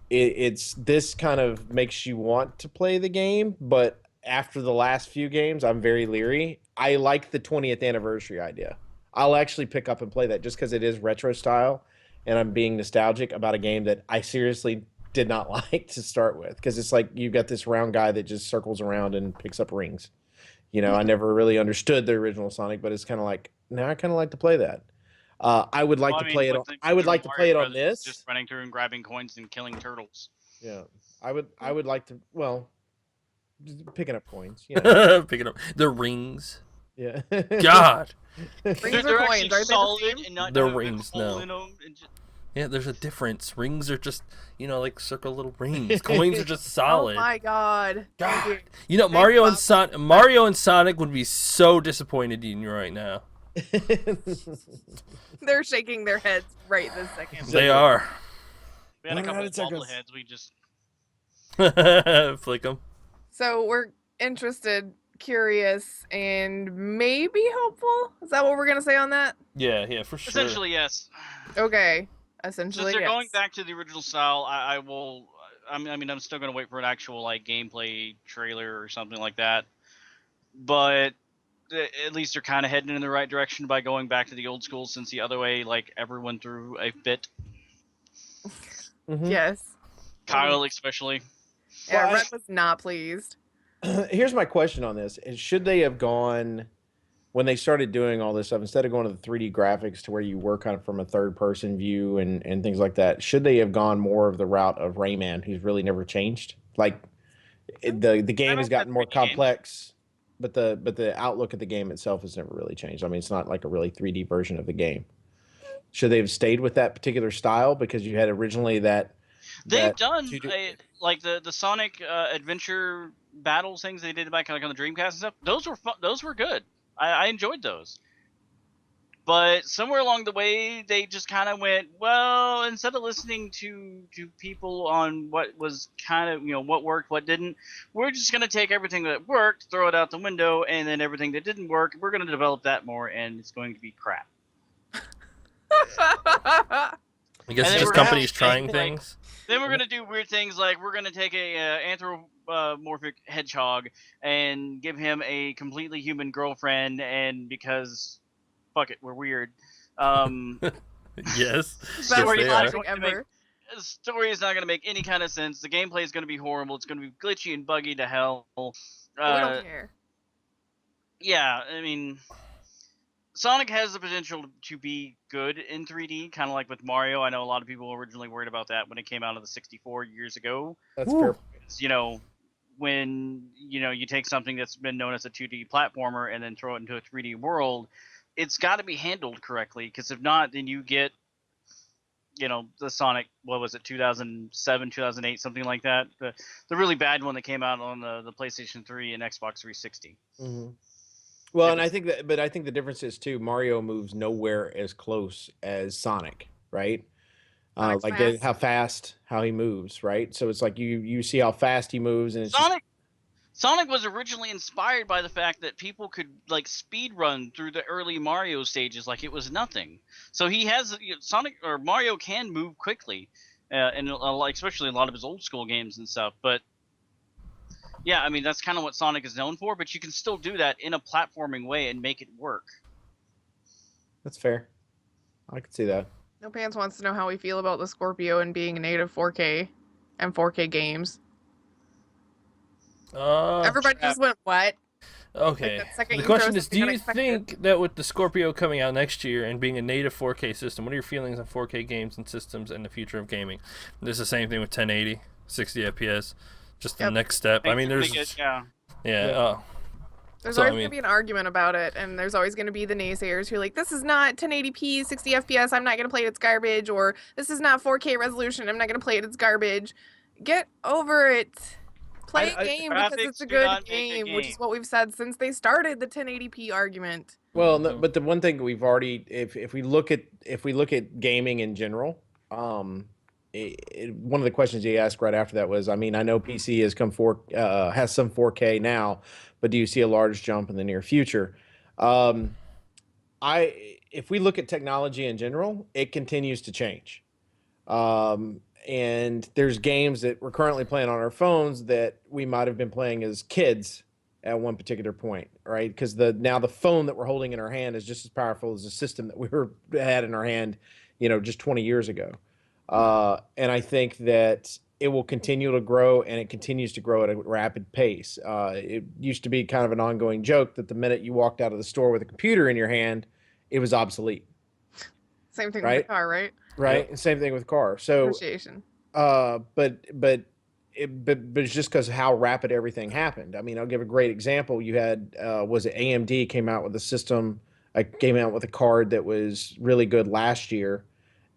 it's this kind of makes you want to play the game, but after the last few games, I'm very leery. I like the 20th anniversary idea. I'll actually pick up and play that just because it is retro style, and I'm being nostalgic about a game that I seriously did not like to start with, because it's like you got this round guy that just circles around and picks up rings. I never really understood the original Sonic, but it's kind of like, now I kind of like to play that. I would like to play it on. I would like to play it on this. Just running through and grabbing coins and killing turtles. Yeah, I would like to. Well, just picking up coins. Picking up the rings. Yeah. God. Rings They're are actually coins, aren't they the solid same? and not They're have a rings, hole no. in 'em and just- Yeah, there's a difference. Rings are just, like circle little rings. Coins are just solid. Oh my god. God. Mario and Sonic would be so disappointed in you right now. They're shaking their heads right this second. They are. We had a What couple about of circles? bobbleheads. We just Flick them. So we're interested, curious, and maybe hopeful? Is that what we're gonna say on that? Yeah, for sure. essentially yes. Okay. Since Essentially, they're yes. going back to the original style, I will. I mean, I'm still gonna wait for an actual gameplay trailer or something like that. But at least they're kind of heading in the right direction by going back to the old school, since the other way, everyone threw a fit. Mhm. Yes. Kyle especially. Yeah, Well, Red was not pleased. Here's my question on this: should they have gone, when they started doing all this stuff, instead of going to the 3D graphics to where you were kind of from a third-person view and things like that, should they have gone more of the route of Rayman, who's really never changed? The game has gotten more complex. the outlook of the game itself has never really changed. I mean, it's not like a really 3D version of the game. Should they have stayed with that particular style because you had originally that? They've done 2D like the Sonic adventure battles things they did back like on the Dreamcast and stuff. Those were fun. Those were good. I enjoyed those. But somewhere along the way, they just kind of went, well, instead of listening to people on what was kind of, what worked, what didn't, we're just going to take everything that worked, throw it out the window, and then everything that didn't work, we're going to develop that more, and it's going to be crap. I guess it's just companies trying things. Then we're going to do weird things like we're going to take a anthropomorphic hedgehog and give him a completely human girlfriend, and because... fuck it, we're weird. Yes. Story Yes, is not going to make any kind of sense. The gameplay is going to be horrible. It's going to be glitchy and buggy to hell. we don't care. Yeah, I mean, Sonic has the potential to be good in 3D, kind of like with Mario. I know a lot of people were originally worried about that when it came out of the 64 years ago. That's fair. When you take something that's been known as a 2D platformer and then throw it into a 3D world, it's got to be handled correctly, because if not, then you get, the Sonic, what was it, 2007, 2008, something like that. The really bad one that came out on the PlayStation 3 and Xbox 360. Mm-hmm. Well, and I think the difference is too, Mario moves nowhere as close as Sonic, right? How fast, how he moves, right? So it's like you see how fast he moves, and it's Sonic was originally inspired by the fact that people could like speed run through the early Mario stages like it was nothing. So he has Mario can move quickly, and especially a lot of his old school games and stuff. But yeah, I mean that's kind of what Sonic is known for. But you can still do that in a platforming way and make it work. That's fair. I could see that. No Pants wants to know how we feel about the Scorpio and being native 4K and 4K games. Everybody just went, what? Okay. Like the question is, do you think that with the Scorpio coming out next year and being a native 4K system, what are your feelings on 4K games and systems and the future of gaming? This is the same thing with 1080, 60 FPS, just the next step. I mean, there's... There's always going to be an argument about it, and there's always going to be the naysayers who are like, this is not 1080p, 60 FPS, I'm not going to play it, it's garbage, or this is not 4K resolution, I'm not going to play it, it's garbage. Get over it. Play a game because it's a good game, which is what we've said since they started the 1080p argument. Well, no, but the one thing we've already, if we look at gaming in general, one of the questions you asked right after that was, I mean, I know PC has has some 4K now, but do you see a large jump in the near future? If we look at technology in general, it continues to change. And there's games that we're currently playing on our phones that we might have been playing as kids at one particular point, right? Because now the phone that we're holding in our hand is just as powerful as the system that we had in our hand, just 20 years ago. And I think that it will continue to grow, and it continues to grow at a rapid pace. It used to be kind of an ongoing joke that the minute you walked out of the store with a computer in your hand, it was obsolete. Same thing with the car, right? Right. Yep. Same thing with car. So, appreciation. But it's just because of how rapid everything happened. I mean, I'll give a great example. You had, was it AMD came out with a system, came out with a card that was really good last year.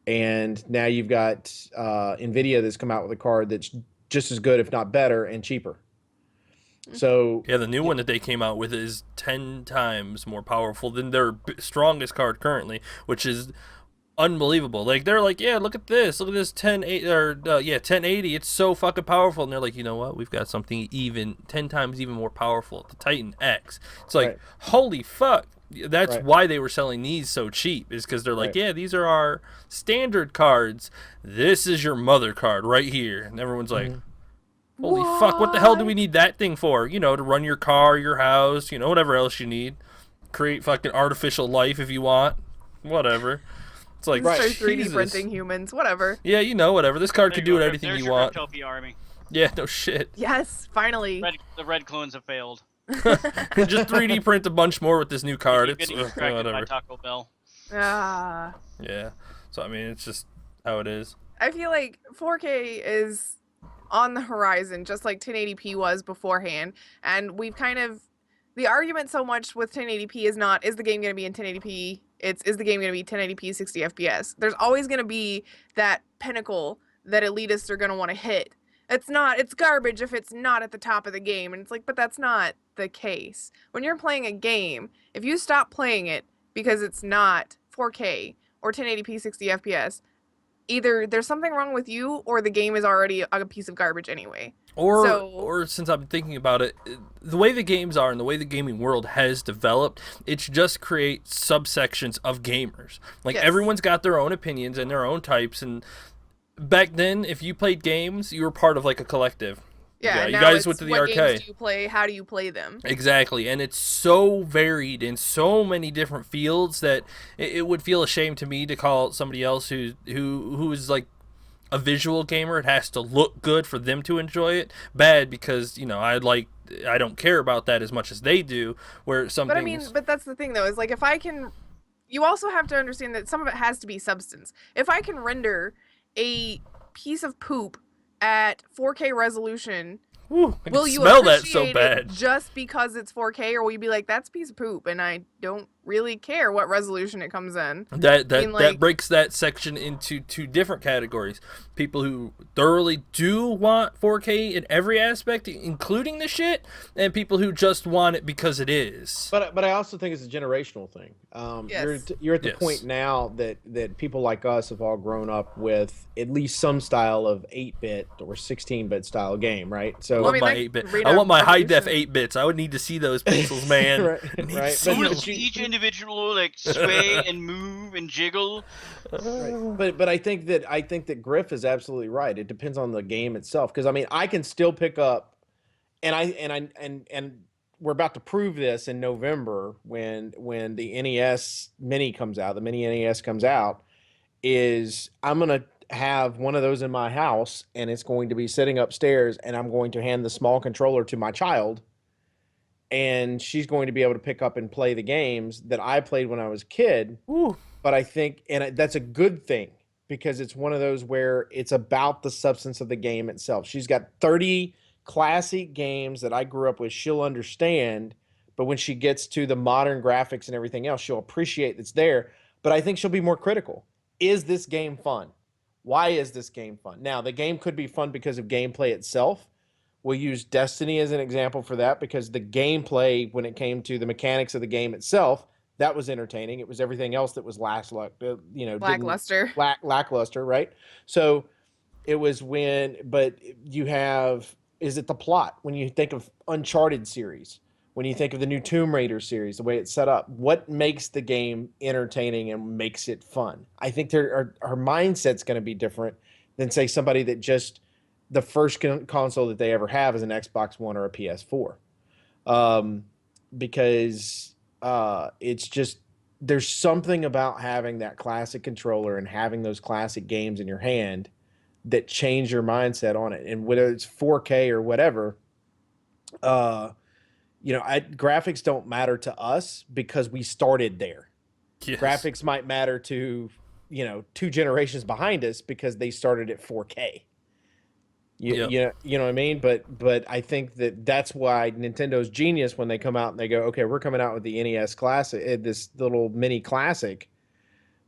And now you've got NVIDIA that's come out with a card that's just as good, if not better, and cheaper. So yeah, the new one that they came out with is 10 times more powerful than their strongest card currently, which is unbelievable. Like they're like, yeah, look at this 1080, it's so fucking powerful, and they're like, you know what, we've got something even 10 times even more powerful, the Titan X. It's like, holy fuck. That's why they were selling these so cheap, is because they're like, yeah, these are our standard cards, this is your mother card right here. And everyone's like, holy fuck, what the hell do we need that thing for? To run your car, your house, whatever else you need, create fucking artificial life if you want, whatever. It's like, start 3D printing humans, whatever. Yeah, whatever. This card could do anything you want. There's your army. Yeah, no shit. Yes, finally. The red clones have failed. Just 3D print a bunch more with this new card. It's whatever. By Taco Bell. Ah. Yeah. So I mean, it's just how it is. I feel like 4K is on the horizon, just like 1080p was beforehand, and we've kind of the argument so much with 1080p is not, is the game going to be in 1080p? It's, is the game going to be 1080p 60 FPS? There's always going to be that pinnacle that elitists are going to want to hit. It's not, it's garbage if it's not at the top of the game. And it's like, but that's not the case. When you're playing a game, if you stop playing it because it's not 4K or 1080p 60 FPS, either there's something wrong with you or the game is already a piece of garbage anyway. Or since I'm thinking about it, the way the games are and the way the gaming world has developed, it's just create subsections of gamers. Like Yes. everyone's got their own opinions and their own types. And back then, if you played games, you were part of like a collective. Yeah, you now guys it's went to the what arcade. games do you play? How do you play them? Exactly, and it's so varied in so many different fields that it would feel a shame to me to call somebody else who is like a visual gamer. It has to look good for them to enjoy it. Bad because I don't care about that as much as they do. Where some But things... I mean, but that's the thing though, is like if I can, you also have to understand that some of it has to be substance. If I can render a piece of poop at 4K resolution, Ooh, I will can you smell that so appreciate bad. it just because it's 4K, or will you be like, that's a piece of poop and I don't really care what resolution it comes in? That breaks that section into two different categories. People who thoroughly do want 4K in every aspect, including the shit, and people who just want it because it is. But I also think it's a generational thing. Yes. You're at the Yes. point now that people like us have all grown up with at least some style of 8-bit or 16-bit style game, right? I So want mean, my that 8-bit. read I out want my high def resolution. 8 bits. I would need to see those pixels, man. right, I need to right. see I want to those. see each individual like sway and move and jiggle. Right. But I think that Grif is absolutely right. It depends on the game itself. Because I mean, I can still pick up, and we're about to prove this in November when the NES Mini comes out. The Mini NES comes out. Is I'm gonna have one of those in my house, and it's going to be sitting upstairs, and I'm going to hand the small controller to my child, and she's going to be able to pick up and play the games that I played when I was a kid. Ooh. But I think, that's a good thing because it's one of those where it's about the substance of the game itself. She's got 30 classic games that I grew up with. She'll understand, but when she gets to the modern graphics and everything else, she'll appreciate that's there. But I think she'll be more critical. Is this game fun? Why is this game fun? Now, the game could be fun because of gameplay itself. We'll use Destiny as an example for that because the gameplay, when it came to the mechanics of the game itself, that was entertaining. It was everything else that was lackluster, right? So it was but you have, is it the plot? When you think of Uncharted series, when you think of the new Tomb Raider series, the way it's set up, what makes the game entertaining and makes it fun? I think her mindset's going to be different than say somebody that just the first console that they ever have is an Xbox One or a PS4, because it's just, there's something about having that classic controller and having those classic games in your hand that change your mindset on it. And whether it's 4K or whatever, graphics don't matter to us because we started there. Yes. Graphics might matter to, 2 generations behind us because they started at 4K. Yep. You know what I mean? But I think that's why Nintendo's genius when they come out and they go, okay, we're coming out with the NES Classic, this little mini classic,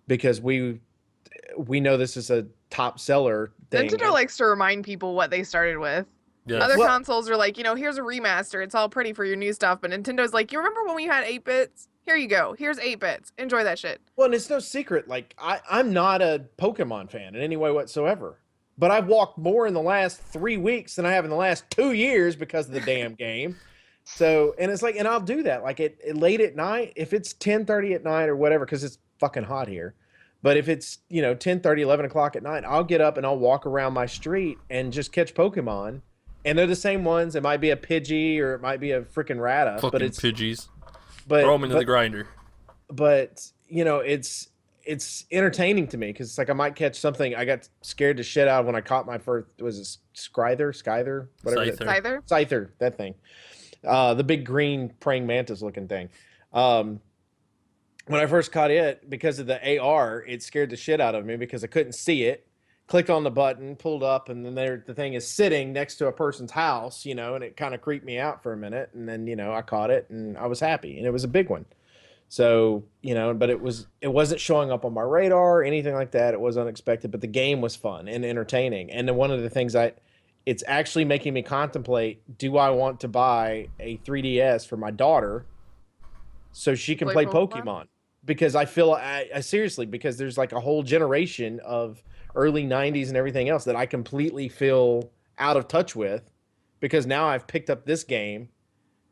because we know this is a top seller thing. Nintendo likes to remind people what they started with. Yes. Other Well- consoles are like, here's a remaster. It's all pretty for your new stuff. But Nintendo's like, you remember when we had 8 bits? Here you go. Here's 8 bits. Enjoy that shit. Well, and it's no secret. Like I'm not a Pokemon fan in any way whatsoever. But I've walked more in the last 3 weeks than I have in the last 2 years because of the damn game. So, and it's like, and I'll do that. Like late at night, if it's 10:30 at night or whatever, because it's fucking hot here. But if it's 10:30, 11 o'clock at night, I'll get up and I'll walk around my street and just catch Pokemon. And they're the same ones. It might be a Pidgey or it might be a freaking Rata. Fucking But it's Pidgeys. but Throw them into but, the grinder. but it's entertaining to me because it's like I might catch something. I got scared to shit out when I caught my first, was it Scyther, whatever Scyther. Either. Scyther, that thing, the big green praying mantis looking thing. When I first caught it, because of the AR, it scared the shit out of me because I couldn't see it clicked on the button, pulled up, and then the thing is sitting next to a person's house, you know, and it kind of creeped me out for a minute. And then, you know, I caught it and I was happy, and it was a big one. So, you know, but it wasn't showing up on my radar or anything like that. It was unexpected, but the game was fun and entertaining. And then one of the things it's actually making me contemplate, do I want to buy a 3DS for my daughter so she can play Pokemon? Because I feel I seriously, because there's like a whole generation of early 90s and everything else that I completely feel out of touch with, because now I've picked up this game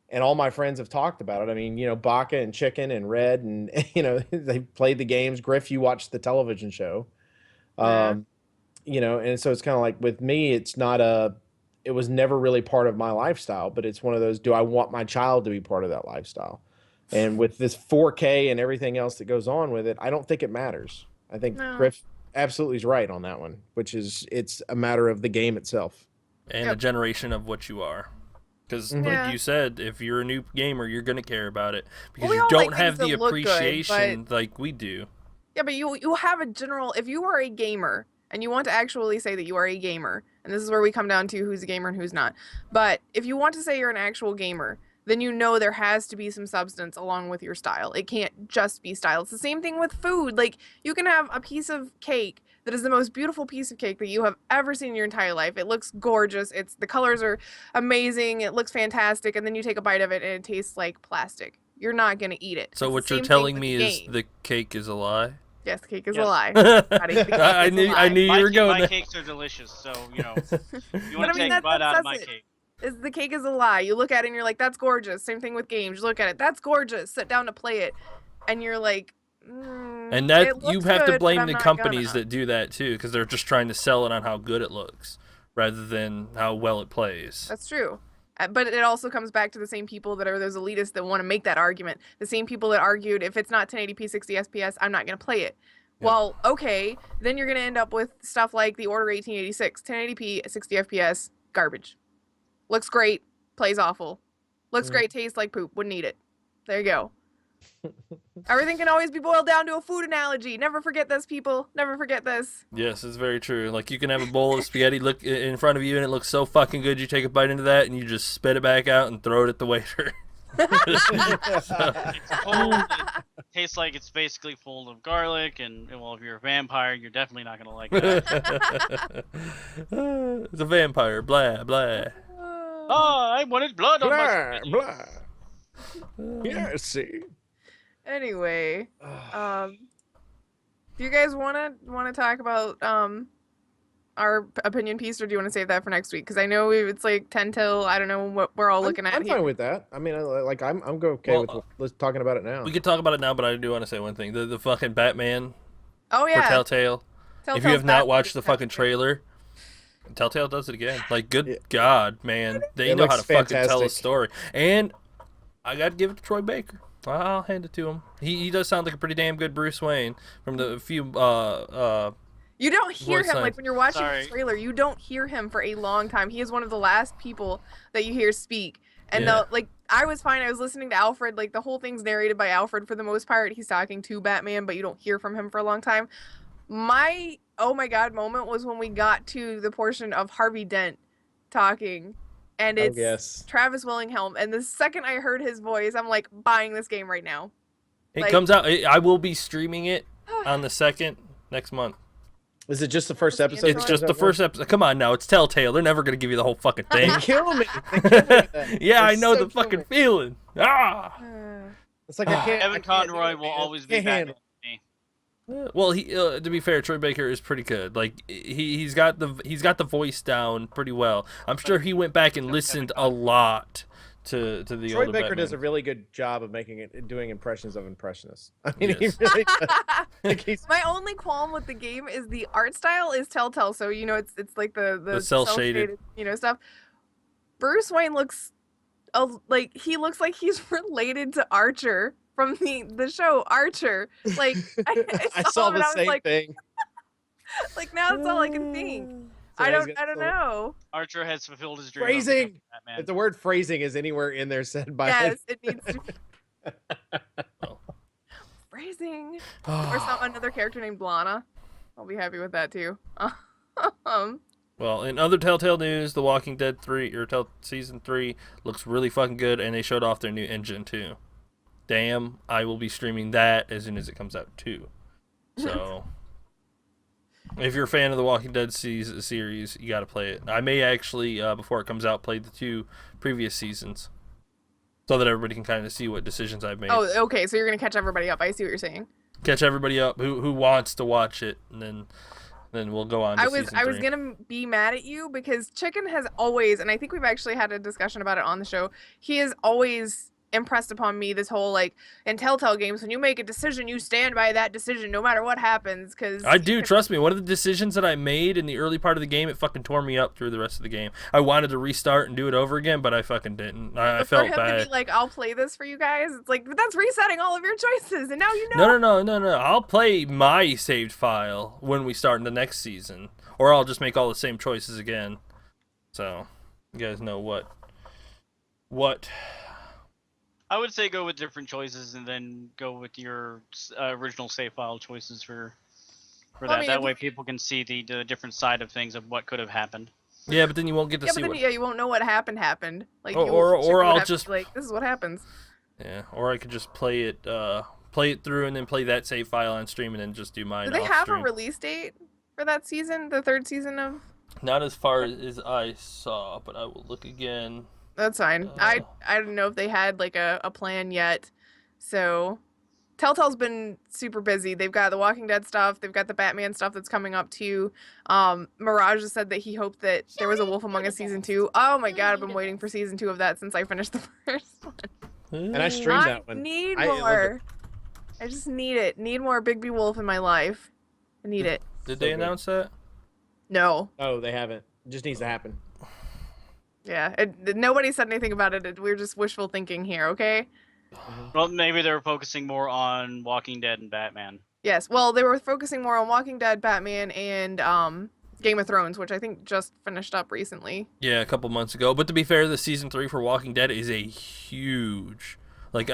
and all my friends have talked about it. I mean, you know, Baka and Chicken and Red, and, you know, they played the games. Grif, you watched the television show. You know, and so it's kind of like with me, it was never really part of my lifestyle, but it's one of those, do I want my child to be part of that lifestyle? And with this 4K and everything else that goes on with it, I don't think it matters. I think Griff absolutely is right on that one, which is, it's a matter of the game itself. And a generation of what you are. Because, like you said, if you're a new gamer, you're going to care about it. Because you don't have the appreciation like we do. Yeah, but you have a general... If you are a gamer, and you want to actually say that you are a gamer, and this is where we come down to who's a gamer and who's not. But if you want to say you're an actual gamer, then you know there has to be some substance along with your style. It can't just be style. It's the same thing with food. Like, you can have a piece of cake that is the most beautiful piece of cake that you have ever seen in your entire life. It looks gorgeous. The colors are amazing. It looks fantastic. And then you take a bite of it and it tastes like plastic. You're not going to eat it. So what you're telling me is the cake is a lie? Yes, the cake is a lie. I knew you were going there. My cakes are delicious, so, you know, you want to take a bite out of my cake. The cake is a lie. You look at it and you're like, that's gorgeous. Same thing with games. You look at it, that's gorgeous. Sit down to play it. And you're like, and that you have to blame the companies that do that too, because they're just trying to sell it on how good it looks rather than how well it plays. That's true. But it also comes back to the same people that are those elitists that want to make that argument. The same people that argued, if it's not 1080p 60 FPS, I'm not going to play it. Yeah. Well, okay, then you're going to end up with stuff like the Order 1886, 1080p 60 FPS, garbage. Looks great, plays awful. Looks great, tastes like poop, wouldn't eat it. There you go. Everything can always be boiled down to a food analogy. Never forget this, people. Never forget this. Yes, it's very true. Like, you can have a bowl of spaghetti look in front of you and it looks so fucking good, you take a bite into that and you just spit it back out and throw it at the waiter. It's cold. It tastes like it's basically full of garlic, and, well, if you're a vampire, you're definitely not gonna like that. It's a vampire. Blah blah. Oh, I wanted blood on my spaghetti. Blah. Yeah, see. Anyway, do you guys want to talk about our opinion piece, or do you want to save that for next week? Because I know it's like 10 till, I don't know what we're all looking at I'm here. fine with that. I mean, I'm okay with talking about it now. We could talk about it now, but I do want to say one thing: the fucking Batman. Oh yeah. For TellTale. If you have not watched the fucking trailer, TellTale does it again. Like, good God, man, they know how to fucking tell a story. And I gotta give it to Troy Baker. I'll hand it to him. He does sound like a pretty damn good Bruce Wayne from the few you don't hear him like when you're watching the trailer. You don't hear him for a long time. He is one of the last people that you hear speak. And like, I was fine. I was listening to Alfred. Like, the whole thing's narrated by Alfred for the most part. He's talking to Batman, but you don't hear from him for a long time. My oh my god moment was when we got to the portion of Harvey Dent talking. And it's Travis Willingham. And the second I heard his voice, I'm like, buying this game right now. It comes out. I will be streaming it on the 2nd next month. Is it just the first episode? It's just the first episode. Come on now. It's TellTale. They're never going to give you the whole fucking thing. They kill me. Yeah, I know the fucking feeling. It's like I can't. Evan Conroy will always be back. Well, he to be fair, Troy Baker is pretty good. Like, he's got the voice down pretty well. I'm sure he went back and listened a lot to the Troy older Baker Batman. does a really good job of doing impressions of impressionists. I mean, he really does. Like, my only qualm with the game is the art style is TellTale, so you know it's like the cell shaded, you know, stuff. Bruce Wayne looks like he's related to Archer from the show Archer. Like, I saw the same thing. Like, now that's all I can think. So I don't know. Archer has fulfilled his dream. Phrasing. If the word phrasing is anywhere in there said by it needs to be. Phrasing. Or another character named Lana. I'll be happy with that too. Well, in other Telltale news, The Walking Dead 3 or season 3 looks really fucking good, and they showed off their new engine too. Damn, I will be streaming that as soon as it comes out too. So, if you're a fan of the Walking Dead series, you got to play it. I may actually, before it comes out, play the 2 previous seasons, so that everybody can kind of see what decisions I've made. Oh, okay. So you're gonna catch everybody up. I see what you're saying. Catch everybody up who wants to watch it, and then we'll go on to season 3. I was gonna be mad at you because Chicken has always, and I think we've actually had a discussion about it on the show. He has always impressed upon me this whole like in Telltale games, when you make a decision, you stand by that decision no matter what happens. Because I do, trust me. One of the decisions that I made in the early part of the game, it fucking tore me up through the rest of the game. I wanted to restart and do it over again, but I fucking didn't. I felt for him bad. To be like, I'll play this for you guys. It's like, but that's resetting all of your choices, and now you know. No. I'll play my saved file when we start in the next season, or I'll just make all the same choices again. So, you guys know what. I would say go with different choices and then go with your original save file choices for that. I mean, that way people can see the different side of things of what could have happened. Yeah, but then you won't get to see what... you won't know what happened. Like, or I'll just... like, this is what happens. Yeah, or I could just play it through and then play that save file on stream and then just do mine. Do they have a release date for that season, the 3rd season of? Not as far as I saw, but I will look again. That's fine. I don't know if they had like a plan yet. So Telltale's been super busy. They've got the Walking Dead stuff. They've got the Batman stuff that's coming up too. Mirage has said that he hoped that there was a Wolf Among Us season 2. Oh my god, I've been waiting for season 2 of that since I finished the first one. And I streamed that one. I need more. I just need it. Need more Big B Wolf in my life. I need it. Did they announce that? No. Oh, they haven't. It just needs to happen. Yeah, nobody said anything about it. We're just wishful thinking here, okay? Well, maybe they were focusing more on Walking Dead and Batman. Yes, well, they were focusing more on Walking Dead, Batman, and Game of Thrones, which I think just finished up recently. Yeah, a couple months ago. But to be fair, the season 3 for Walking Dead is a huge... Like,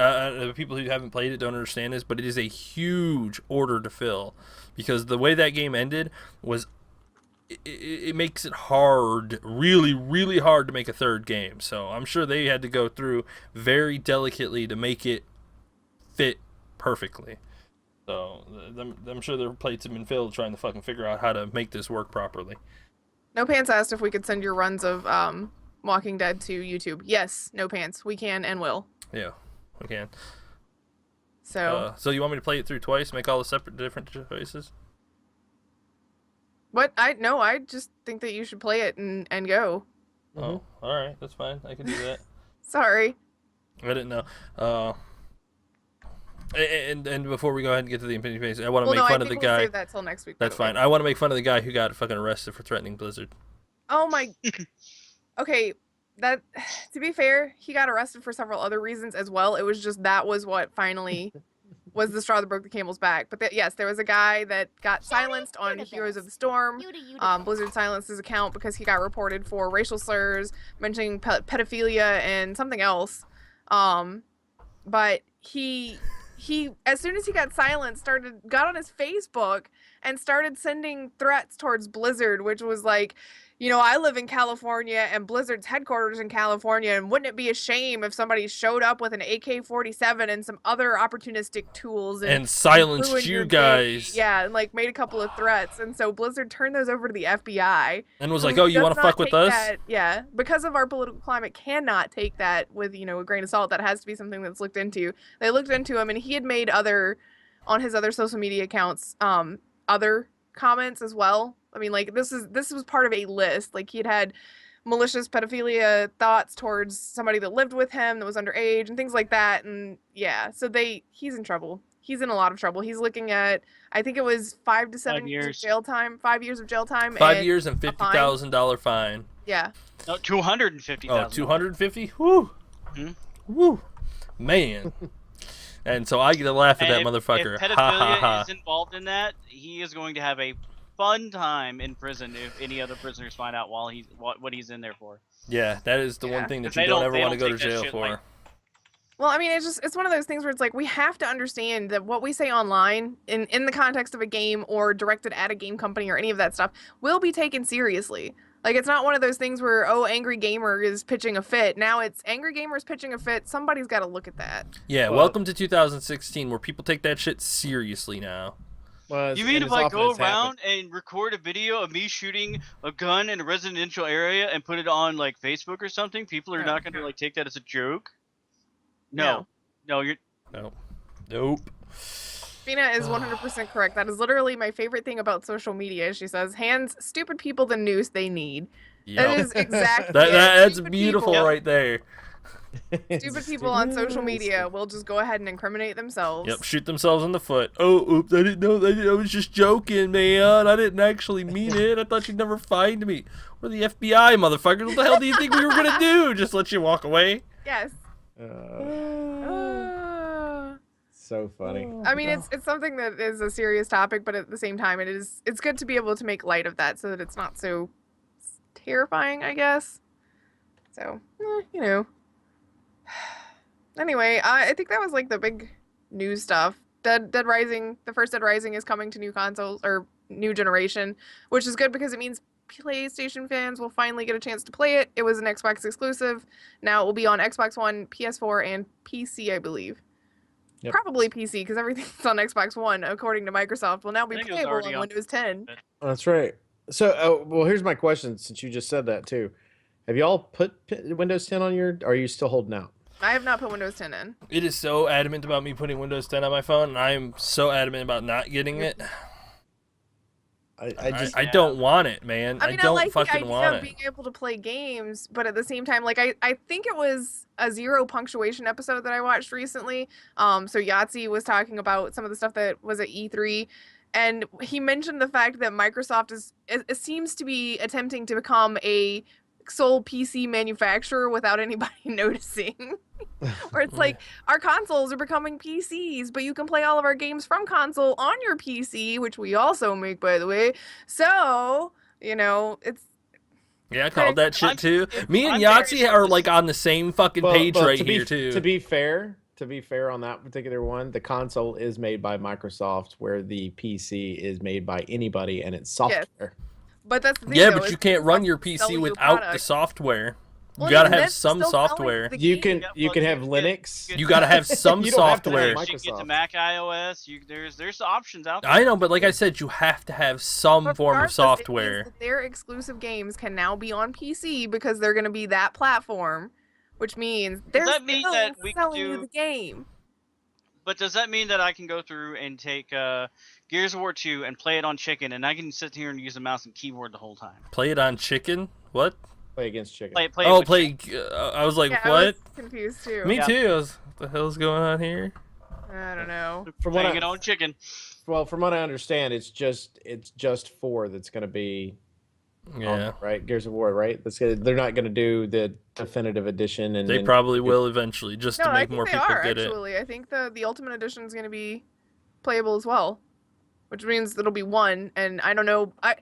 people who haven't played it don't understand this, but it is a huge order to fill. Because the way that game ended was... It makes it hard, really, really hard to make a 3rd game. So I'm sure they had to go through very delicately to make it fit perfectly. So I'm sure their plates have been filled trying to fucking figure out how to make this work properly. No Pants asked if we could send your runs of Walking Dead to YouTube. Yes, No Pants. We can and will. Yeah, we can. So you want me to play it through twice, make all the different choices? What? I just think that you should play it and go. Oh, all right, that's fine. I can do that. Sorry. I didn't know. And before we go ahead and get to the opinion phase, I want to make fun of the guy. Save that till next week. That's fine. I want to make fun of the guy who got fucking arrested for threatening Blizzard. Oh my. Okay, that. To be fair, he got arrested for several other reasons as well. It was just that was what finally was the straw that broke the camel's back. But yes, there was a guy that got silenced on Heroes of the Storm. Blizzard silenced his account because he got reported for racial slurs, mentioning pedophilia and something else. But he as soon as he got silenced, got on his Facebook and started sending threats towards Blizzard, which was like, you know, I live in California and Blizzard's headquarters in California, and wouldn't it be a shame if somebody showed up with an AK-47 and some other opportunistic tools and silenced you guys? Yeah, and like made a couple of threats, and so Blizzard turned those over to the FBI and was like, "Oh, you want to fuck with us?" Yeah, because of our political climate, cannot take that with a grain of salt. That has to be something that's looked into. They looked into him, and he had made on his other social media accounts other comments as well. I mean, like, this was part of a list. Like, he had malicious pedophilia thoughts towards somebody that lived with him that was underage and things like that. And yeah, so he's in trouble. He's in a lot of trouble. He's looking at, I think it was 5 to 7 years of jail time. 5 years of jail time. 5 years and $50,000 fine. Yeah. No, $250,000. Oh, 250? Woo. Hmm? Woo. Man. And so I get to laugh at that motherfucker. If pedophilia is involved in that, he is going to have a fun time in prison if any other prisoners find out what he's in there for. Yeah, that is the one thing that you don't ever want to go to jail for. Well, I mean, it's one of those things where it's like we have to understand that what we say online in the context of a game or directed at a game company or any of that stuff will be taken seriously. Like it's not one of those things where Angry Gamer is pitching a fit. Now it's Angry Gamer's pitching a fit. Somebody's got to look at that. Yeah, Well- welcome to 2016 where people take that shit seriously now. Well, You and mean as if I often go as happened- around and record a video of me shooting a gun in a residential area and put it on like Facebook or something, people are No. not going to like take that as a joke? No. No, you're Nope. Fina is 100% correct. That is literally my favorite thing about social media. She says, hands stupid people the news they need. That Yep. is exactly That, it. that's Stupid beautiful people- right there. Stupid people on social media will just go ahead and incriminate themselves. Yep, shoot themselves in the foot. Oh, oops, I didn't know that. I was just joking, man. I didn't actually mean it. I thought you'd never find me. We're the FBI, motherfuckers. What the hell do you think we were going to do? Just let you walk away? Yes. So funny. I mean, it's something that is a serious topic, but at the same time, it's good to be able to make light of that so that it's not so terrifying, I guess. So, you know. Anyway, I think that was like the big news stuff. Dead Rising, the first Dead Rising is coming to new consoles or new generation, which is good because it means PlayStation fans will finally get a chance to play it. It was an Xbox exclusive. Now it will be on Xbox One, PS4, and PC, I believe. Yep. Probably PC because everything's on Xbox One, according to Microsoft, will now be I think it was playable already on on- Windows 10. That's right. So, well, here's my question. Since you just said that too, have y'all put Windows 10 on your? Are you still holding out? I have not put Windows 10 in. It is so adamant about me putting Windows 10 on my phone, and I am so adamant about not getting it. I don't want it, man. I mean, I don't like the fucking idea want of it. being able to play games, but at the same time, like I think it was a zero punctuation episode that I watched recently. So Yahtzee was talking about some of the stuff that was at E3, and he mentioned the fact that Microsoft it seems to be attempting to become a sole PC manufacturer without anybody noticing. Where it's like our consoles are becoming PCs, but you can play all of our games from console on your PC, which we also make, by the way. So, you know, it's Yeah, I called that shit too. Me and I'm very Yahtzee are surprised. like on the same fucking page right to be, here too. To be fair on that particular one, the console is made by Microsoft, where the PC is made by anybody, and it's software. but that's the thing, Yeah, though, but is you can't run your Microsoft PC selling your without the product. software. You Well, gotta even have then, some still selling software. the You game. can you can have Linux. You gotta have some You don't have to have software. You can get the Microsoft. Mac iOS. There's options out there. I know, but like I said, you have to have some But form of regardless, it means software. that their exclusive games can now be on PC because they're going to be that platform, which means they're that mean still that we could selling you do- the game. But does that mean that I can go through and take Gears of War 2 and play it on chicken, and I can sit here and use the mouse and keyboard the whole time? Play it on chicken? What? Play against chicken. Play it Oh, with play. I was like, Yeah, I what? was confused too. Me Yeah. too. What the hell's going on here? I don't know. From what playing I- it on chicken. Well, from what I understand, it's just 4 that's going to be Yeah, right. Gears of War, right? They're not going to do the definitive edition, and they then- probably will eventually, just No, to I make think more they people are get it. actually. I think the Ultimate Edition is going to be playable as well, which means it'll be one. And I don't know. I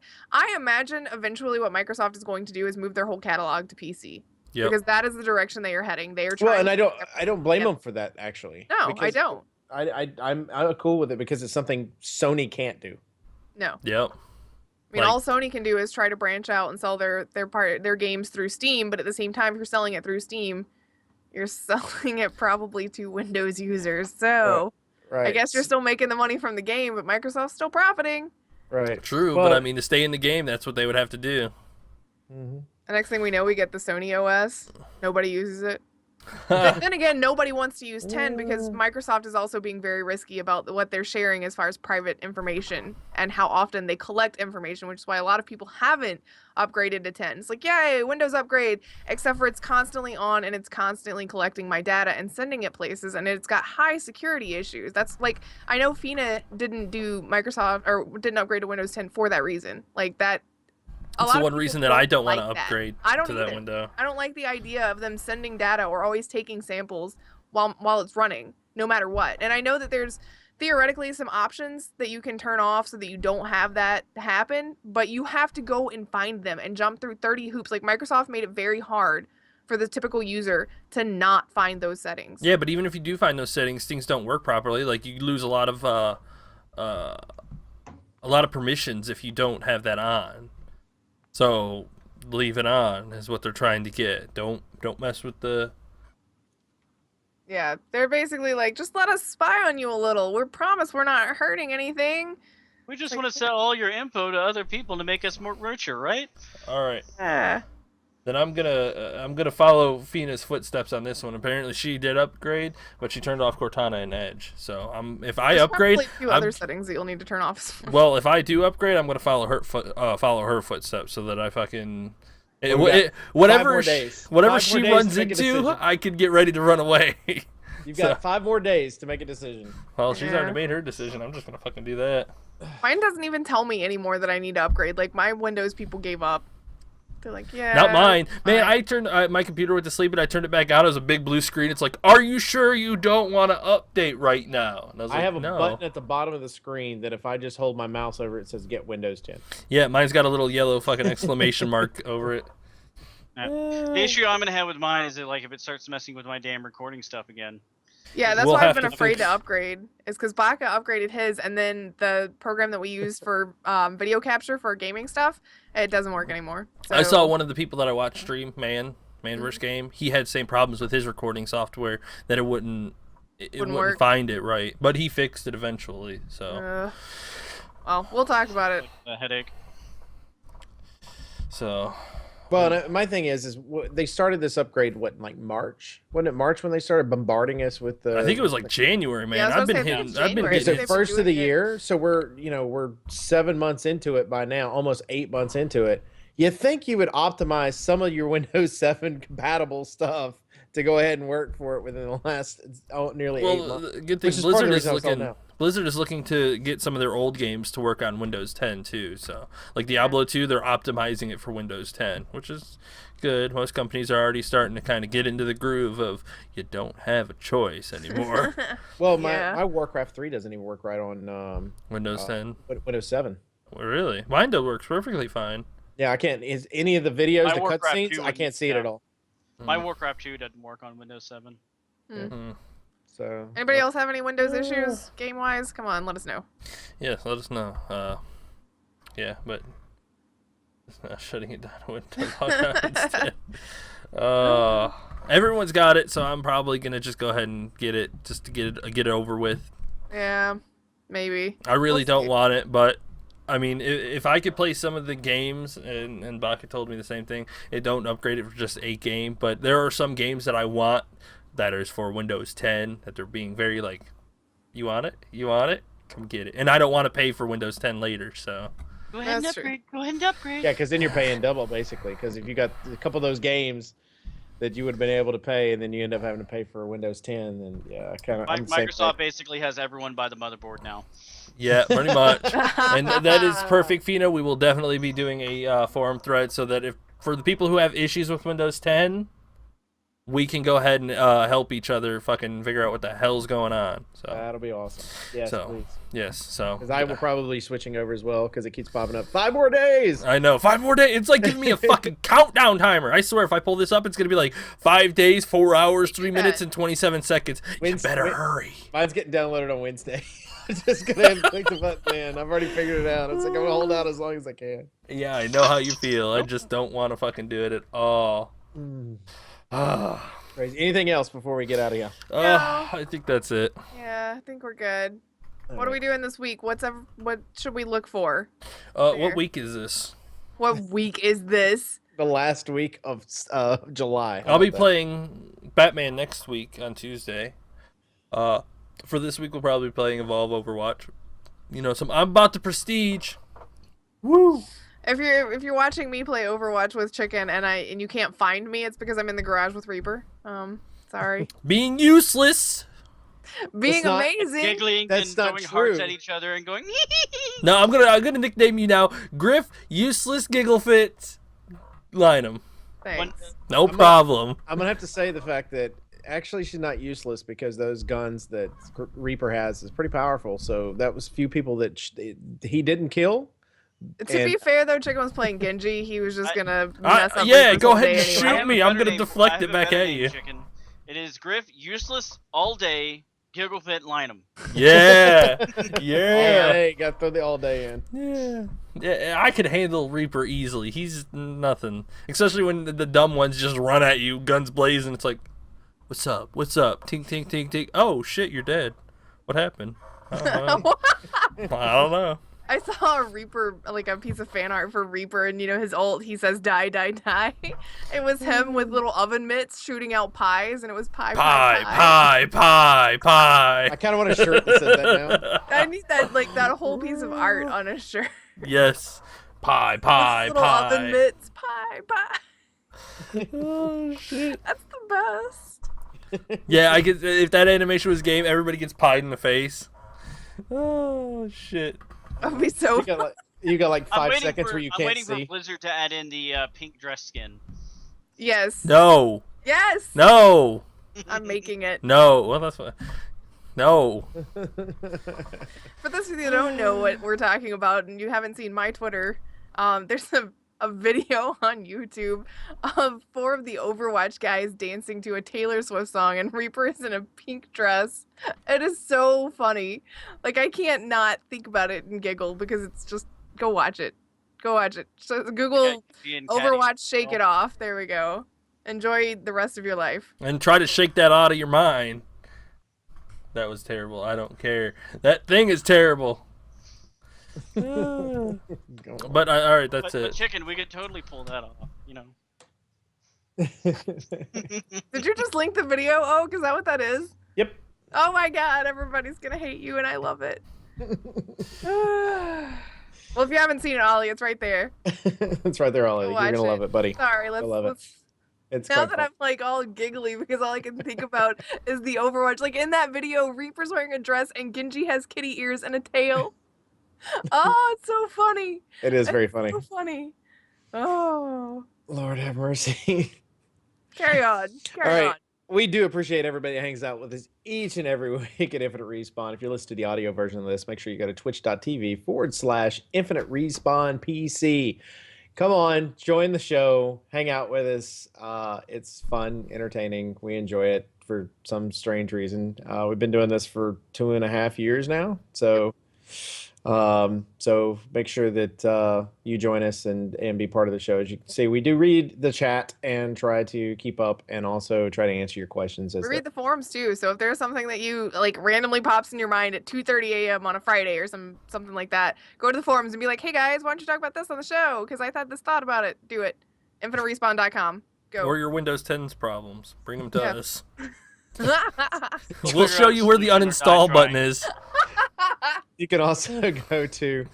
imagine eventually what Microsoft is going to do is move their whole catalog to PC Yep. because that is the direction they are heading. They are trying. Well, and to I don't blame Yeah. them for that actually. No, I because don't. I'm cool with it because it's something Sony can't do. No. Yep. I mean, Like- all Sony can do is try to branch out and sell their games through Steam, but at the same time, if you're selling it through Steam, you're selling it probably to Windows users. So Right. I guess you're still making the money from the game, but Microsoft's still profiting. right. True, but I mean, to stay in the game, that's what they would have to do. Mhm. The next thing we know, we get the Sony OS. Nobody uses it. Then again, nobody wants to use 10 because Microsoft is also being very risky about what they're sharing as far as private information and how often they collect information, which is why a lot of people haven't upgraded to 10. It's like, yay, Windows upgrade, except for it's constantly on and it's constantly collecting my data and sending it places, and it's got high security issues. That's like, I know Fina didn't do Microsoft or didn't upgrade to Windows 10 for that reason. Like that. That's the one reason that I don't want to like that. upgrade I don't to that either. window. I don't like the idea of them sending data or always taking samples while it's running, no matter what. And I know that there's theoretically some options that you can turn off so that you don't have that happen, but you have to go and find them and jump through 30 hoops. Like Microsoft made it very hard for the typical user to not find those settings. Yeah, but even if you do find those settings, things don't work properly. Like you lose a lot of permissions if you don't have that on. So leave it on is what they're trying to get. Don't mess with the. Yeah, they're basically like, just let us spy on you a little. We promise we're not hurting anything. We just Like- want to sell all your info to other people to make us more richer, right? All right. Yeah. Then I'm gonna follow Fina's footsteps on this one. Apparently she did upgrade, but she turned off Cortana and Edge. So if I There's upgrade, probably a few other settings that you'll need to turn off. well, if I do upgrade, I'm gonna follow her footsteps so that I fucking whatever she runs into, I can get ready to run away. You've got 5 more days to make a decision. Well, she's Yeah. already made her decision. I'm just gonna fucking do that. Mine doesn't even tell me anymore that I need to upgrade. Like, my Windows people gave up. They're like, yeah. Not mine. Man, fine. I turned my computer went to sleep and I turned it back out. It was a big blue screen. It's like, are you sure you don't want to update right now? And I was like, have a no. button at the bottom of the screen that if I just hold my mouse over it, says get Windows 10. Yeah, mine's got a little yellow fucking exclamation mark over it. The issue I'm gonna have with mine is that like if it starts messing with my damn recording stuff again. Yeah, that's We'll why I've have been to afraid fix- to upgrade. Is because Baka upgraded his, and then the program that we use for video capture for gaming stuff, it doesn't work anymore. I saw So- one of the people that I watched stream, Man vs. Game. He had the same problems with his recording software that it wouldn't work. find it right, but he fixed it eventually. So Well, we'll talk about it. A headache. Well, my thing is they started this upgrade in like March? Wasn't it March when they started bombarding us with the? I think it was like January, man. Yeah, I was I've been gonna say, I think hitting. it's I've been January. Is getting. it They've been first of the doing it. year? So we're 7 months into it by now, almost 8 months into it. You think you would optimize some of your Windows 7 compatible stuff to go ahead and work for it within the last nearly 8 Well, months? the good thing Which is part of Blizzard the is reason I was calling looking. out. Blizzard is looking to get some of their old games to work on Windows 10 too. So, like Diablo 2, they're optimizing it for Windows 10, which is good. Most companies are already starting to kind of get into the groove of you don't have a choice anymore. Well, Yeah. my Warcraft 3 doesn't even work right on Windows 10. Windows 7. Really? Mine does works perfectly fine. Yeah, I can't. Is any of the videos, My the Warcraft cutscenes, 2 I can't see it yeah. at all. My Warcraft 2 doesn't work on Windows 7. Mhm. So Anybody else have any Windows issues game wise? Come on, let us know. Yeah, let us know. Yeah, but it's not shutting it down when to log out instead. Everyone's got it, so I'm probably gonna just go ahead and get it, just to get it over with. Yeah, maybe. I really We'll don't see. want it, but I mean, if I could play some of the games, and Baka told me the same thing, it don't upgrade it for just a game, but there are some games that I want that is for Windows 10 that they're being very like, you want it? You want it? Come get it. And I don't want to pay for Windows 10 later, so. Go ahead and That's true. upgrade. Go ahead and upgrade. yeah, because then you're paying double basically. Because if you got a couple of those games that you would have been able to pay, and then you end up having to pay for Windows 10, then yeah, kind of. Microsoft basically has everyone by the motherboard now. Yeah, pretty much. And that is perfect, Fina. We will definitely be doing a forum thread so that if for the people who have issues with Windows 10, we can go ahead and help each other fucking figure out what the hell's going on. So That'll be awesome. Yes, So, please. yes, so Because I will probably be switching over as well because it keeps popping up. 5 more days. I know 5 more days. It's like giving me a fucking countdown timer. I swear, if I pull this up, it's gonna be like 5 days, 4 hours, 3 minutes, and 27 seconds. You better hurry. Mine's getting downloaded on Wednesday. I'm just gonna click the button, man. I've already figured it out. It's like I'm gonna hold out as long as I can. Yeah, I know how you feel. I just don't want to fucking do it at all. Crazy. Anything else before we get out of here? I think that's it. Yeah, I think we're good. What are we doing this week? What should we look for? What Fair. week is this? What week is this? The last week of July. How I'll be about that? playing Batman next week on Tuesday. For this week, we'll probably be playing Evolve Overwatch. You know, I'm about to prestige. Woo! If you're watching me play Overwatch with Chicken and you can't find me, it's because I'm in the garage with Reaper. Sorry. Being useless. Being not- amazing. Giggling That's and not throwing hearts true. at each other and going. No, I'm gonna nickname you now, Grif. Useless giggle fit. Line 'em. Thanks. No problem. I'm gonna have to say the fact that actually she's not useless because those guns that Reaper has is pretty powerful. So that was few people that he didn't kill, To be fair, though, Chicken was playing Genji. He was just gonna mess up. Yeah, Reaper's go whole ahead day and anyway. shoot me. I'm gonna I deflect have it a back better at name, you. Chicken. It is Grif, useless all day, giggle fit, line 'em. Yeah, All yeah, day, got to throw the all day in. yeah. Yeah, I could handle Reaper easily. He's nothing, especially when the dumb ones just run at you, guns blazing. It's like, what's up? What's up? Tink, tink, tink, tink. Oh shit, you're dead. What happened? I don't know. I don't know. I saw a Reaper, like a piece of fan art for Reaper, and his ult, he says die, die, die. It was him with little oven mitts shooting out pies, and it was pie, pie, Pie, pie, pie, pie. I kind of want a shirt that says that now. I need that, like, that whole piece of art on a shirt. Yes. Pie, pie, Little pie. oven mitts, pie, pie. Oh shit. That's the best. Yeah, I get if that animation was game, everybody gets pied in the face. Oh shit. That would be so You got like I'm 5 seconds for, where you I'm can't waiting see. for Blizzard to add in the pink dress skin. Yes. No. Yes. No. I'm making it. No. Well, that's what. No. For those of you who don't know what we're talking about and you haven't seen my Twitter, there's a video on YouTube of 4 of the Overwatch guys dancing to a Taylor Swift song, and Reaper is in a pink dress. It is so funny. Like, I can't not think about it and giggle because it's just, go watch it. Go watch it. So Google Overwatch Shake It Off. There we go. Enjoy the rest of your life. And try to shake that out of your mind. That was terrible. I don't care. That thing is terrible. But all right, that's But it. Chicken, we could totally pull that off. Did you just link the video, Oak? Is that what that is? Yep. Oh my god, everybody's gonna hate you and I love it. Well, if you haven't seen it, Ollie, it's right there. It's right there, Ollie. You're Watch gonna love it, buddy. Sorry, I love it. It's now quite that fun. I'm like all giggly because all I can think about is the Overwatch. Like in that video, Reaper's wearing a dress and Genji has kitty ears and a tail. Oh, it's so funny. It is very funny. So funny. Oh. Lord have mercy. Carry on. Carry on. We do appreciate everybody that hangs out with us each and every week at Infinite Respawn. If you listen to the audio version of this, make sure you go to twitch.tv/Infinite Respawn PC. Come on, join the show, hang out with us. It's fun, entertaining. We enjoy it for some strange reason. We've been doing this for 2.5 years now. So make sure that you join us and be part of the show. As you can see, we do read the chat and try to keep up and also try to answer your questions. We read the forums too, so if there's something that you like randomly pops in your mind at 2:30 a.m. on a Friday or something like that, go to the forums and be like, hey guys, why don't you talk about this on the show? Because I had this thought about it. Do it. InfiniteRespawn.com. Go. Or your Windows 10's problems. Bring them to Yeah. us. We'll show you where the uninstall button is. You can also go to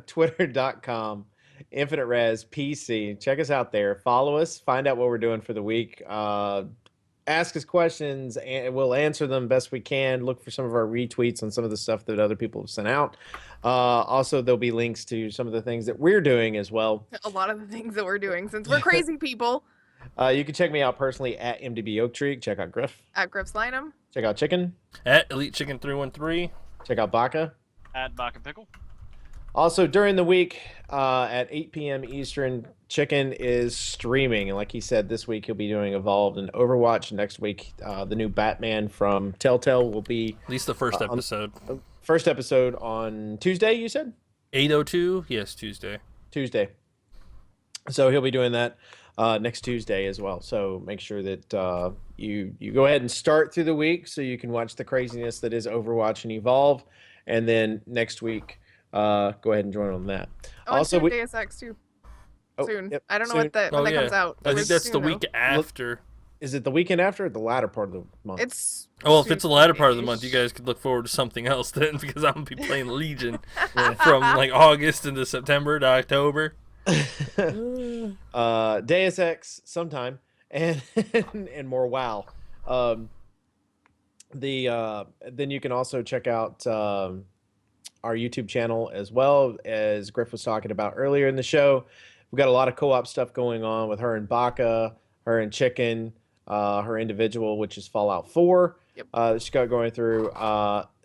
twitter.com Infinite Res PC. Check us out there. Follow us. Find out what we're doing for the week. Ask us questions, and we'll answer them best we can. Look for some of our retweets on some of the stuff that other people have sent out. Also, there'll be links to some of the things that we're doing as well. A lot of the things that we're doing since we're crazy people. You can check me out personally at MDB Oaktree. Check out Grif. At Grif's Lineham. Check out Chicken. At Elite Chicken 313. Check out Baka. At Baka Pickle. Also, during the week at 8 p.m. Eastern, Chicken is streaming. And like he said, this week he'll be doing Evolved and Overwatch. Next week, the new Batman from TellTale will be... At least the first episode. First episode on Tuesday, you said? 8:02? Yes, Tuesday. Tuesday. So he'll be doing that next Tuesday as well. So make sure that you go ahead and start through the week so you can watch the craziness that is Overwatch and Evolve. And then next week... go ahead and join on that. Oh, Also, and Deus Ex too. Soon. Yep, I don't know soon. when that comes out. I think It's that's soon, the though. week after. Is it the weekend after or the latter part of the month? It's Oh, if it's the latter part of the month, you guys could look forward to something else then, because I'm gonna be playing Legion from like August into September to October. Deus Ex sometime and and more WoW. Then you can also check out our YouTube channel as well, as Grif was talking about earlier in the show. We've got a lot of co-op stuff going on with her and Baka, her and Chicken, her individual, which is Fallout 4. Yep. She's got going through.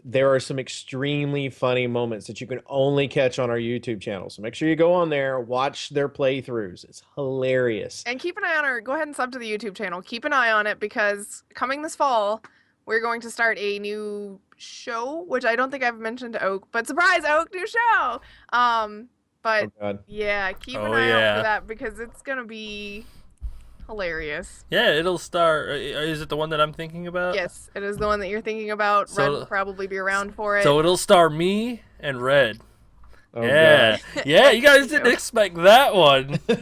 there are some extremely funny moments that you can only catch on our YouTube channel. So make sure you go on there, watch their playthroughs. It's hilarious. And keep an eye on our, go ahead and sub to the YouTube channel. Keep an eye on it because coming this fall, we're going to start a new show, which I don't think I've mentioned to Oak, but surprise, Oak, new show. But Oh, God. yeah, keep an Oh, eye out yeah. for that because it's gonna be hilarious. Yeah, it'll start. Is it the one that I'm thinking about? Yes, it is the one that you're thinking about. So- Red will probably be around for it. So it'll star me and Red. Oh, Yeah. Yeah, you guys didn't expect that one. God.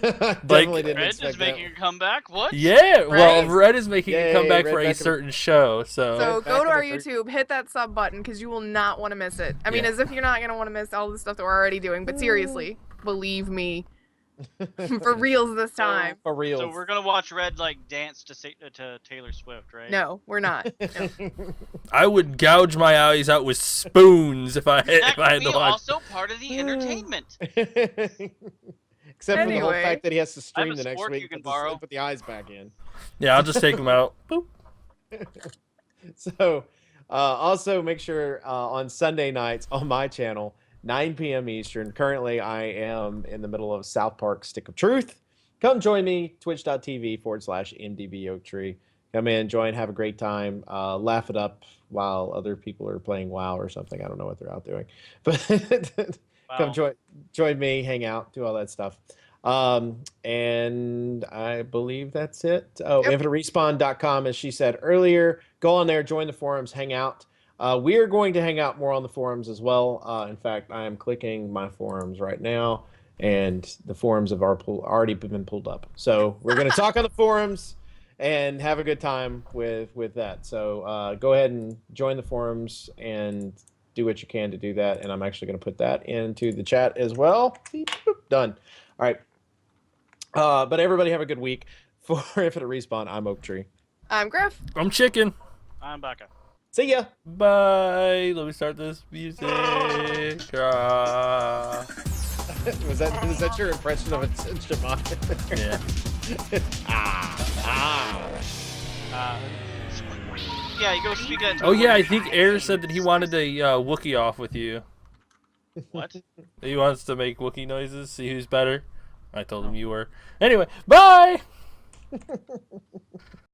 Definitely didn't Red expect is making that. a comeback. What? Yeah, well, Right? Red is making a Yay, comeback Red for a back in- certain show, so So Back go to in our the YouTube, hit that sub button because you will not want to miss it. I mean, Yeah. as if you're not gonna want to miss all the stuff that we're already doing, but seriously, believe me, for reals this time. For real. So we're gonna watch Red like dance to Taylor Swift, right? No, we're not. No. I would gouge my eyes out with spoons if I That if I could had be to watch. also part of the entertainment. Except for the whole Anyway. fact that he has to I have stream a the next spork week you can to borrow. put the eyes back in. Yeah, I'll just take them out. Boop. So, also make sure on Sunday nights on my channel, 9 p.m. Eastern. Currently, I am in the middle of South Park Stick of Truth. Come join me, twitch.tv/MDBOaktree. Come in, join, have a great time, laugh it up while other people are playing WoW or something. I don't know what they're out doing, but come Wow. join me, hang out, do all that stuff. And I believe that's it. Oh, Yep. infiniterespawn.com, as she said earlier. Go on there, join the forums, hang out. We are going to hang out more on the forums as well. In fact, I am clicking my forums right now, and the forums have already been pulled up. So we're going to talk on the forums and have a good time with that. So go ahead and join the forums and do what you can to do that. And I'm actually going to put that into the chat as well. Beep, boop, done. All right. But everybody have a good week. For Infinite Respawn, I'm Oak Tree. I'm Grif. I'm chicken. I'm Baka. See ya. Bye. Let me start this music. Ah. Is that your impression of a Shimon? Yeah. Yeah, you go speak that. Oh yeah, I think Air said that he wanted a Wookiee off with you. What? He wants to make Wookiee noises, see who's better. I told him you were. Anyway, bye!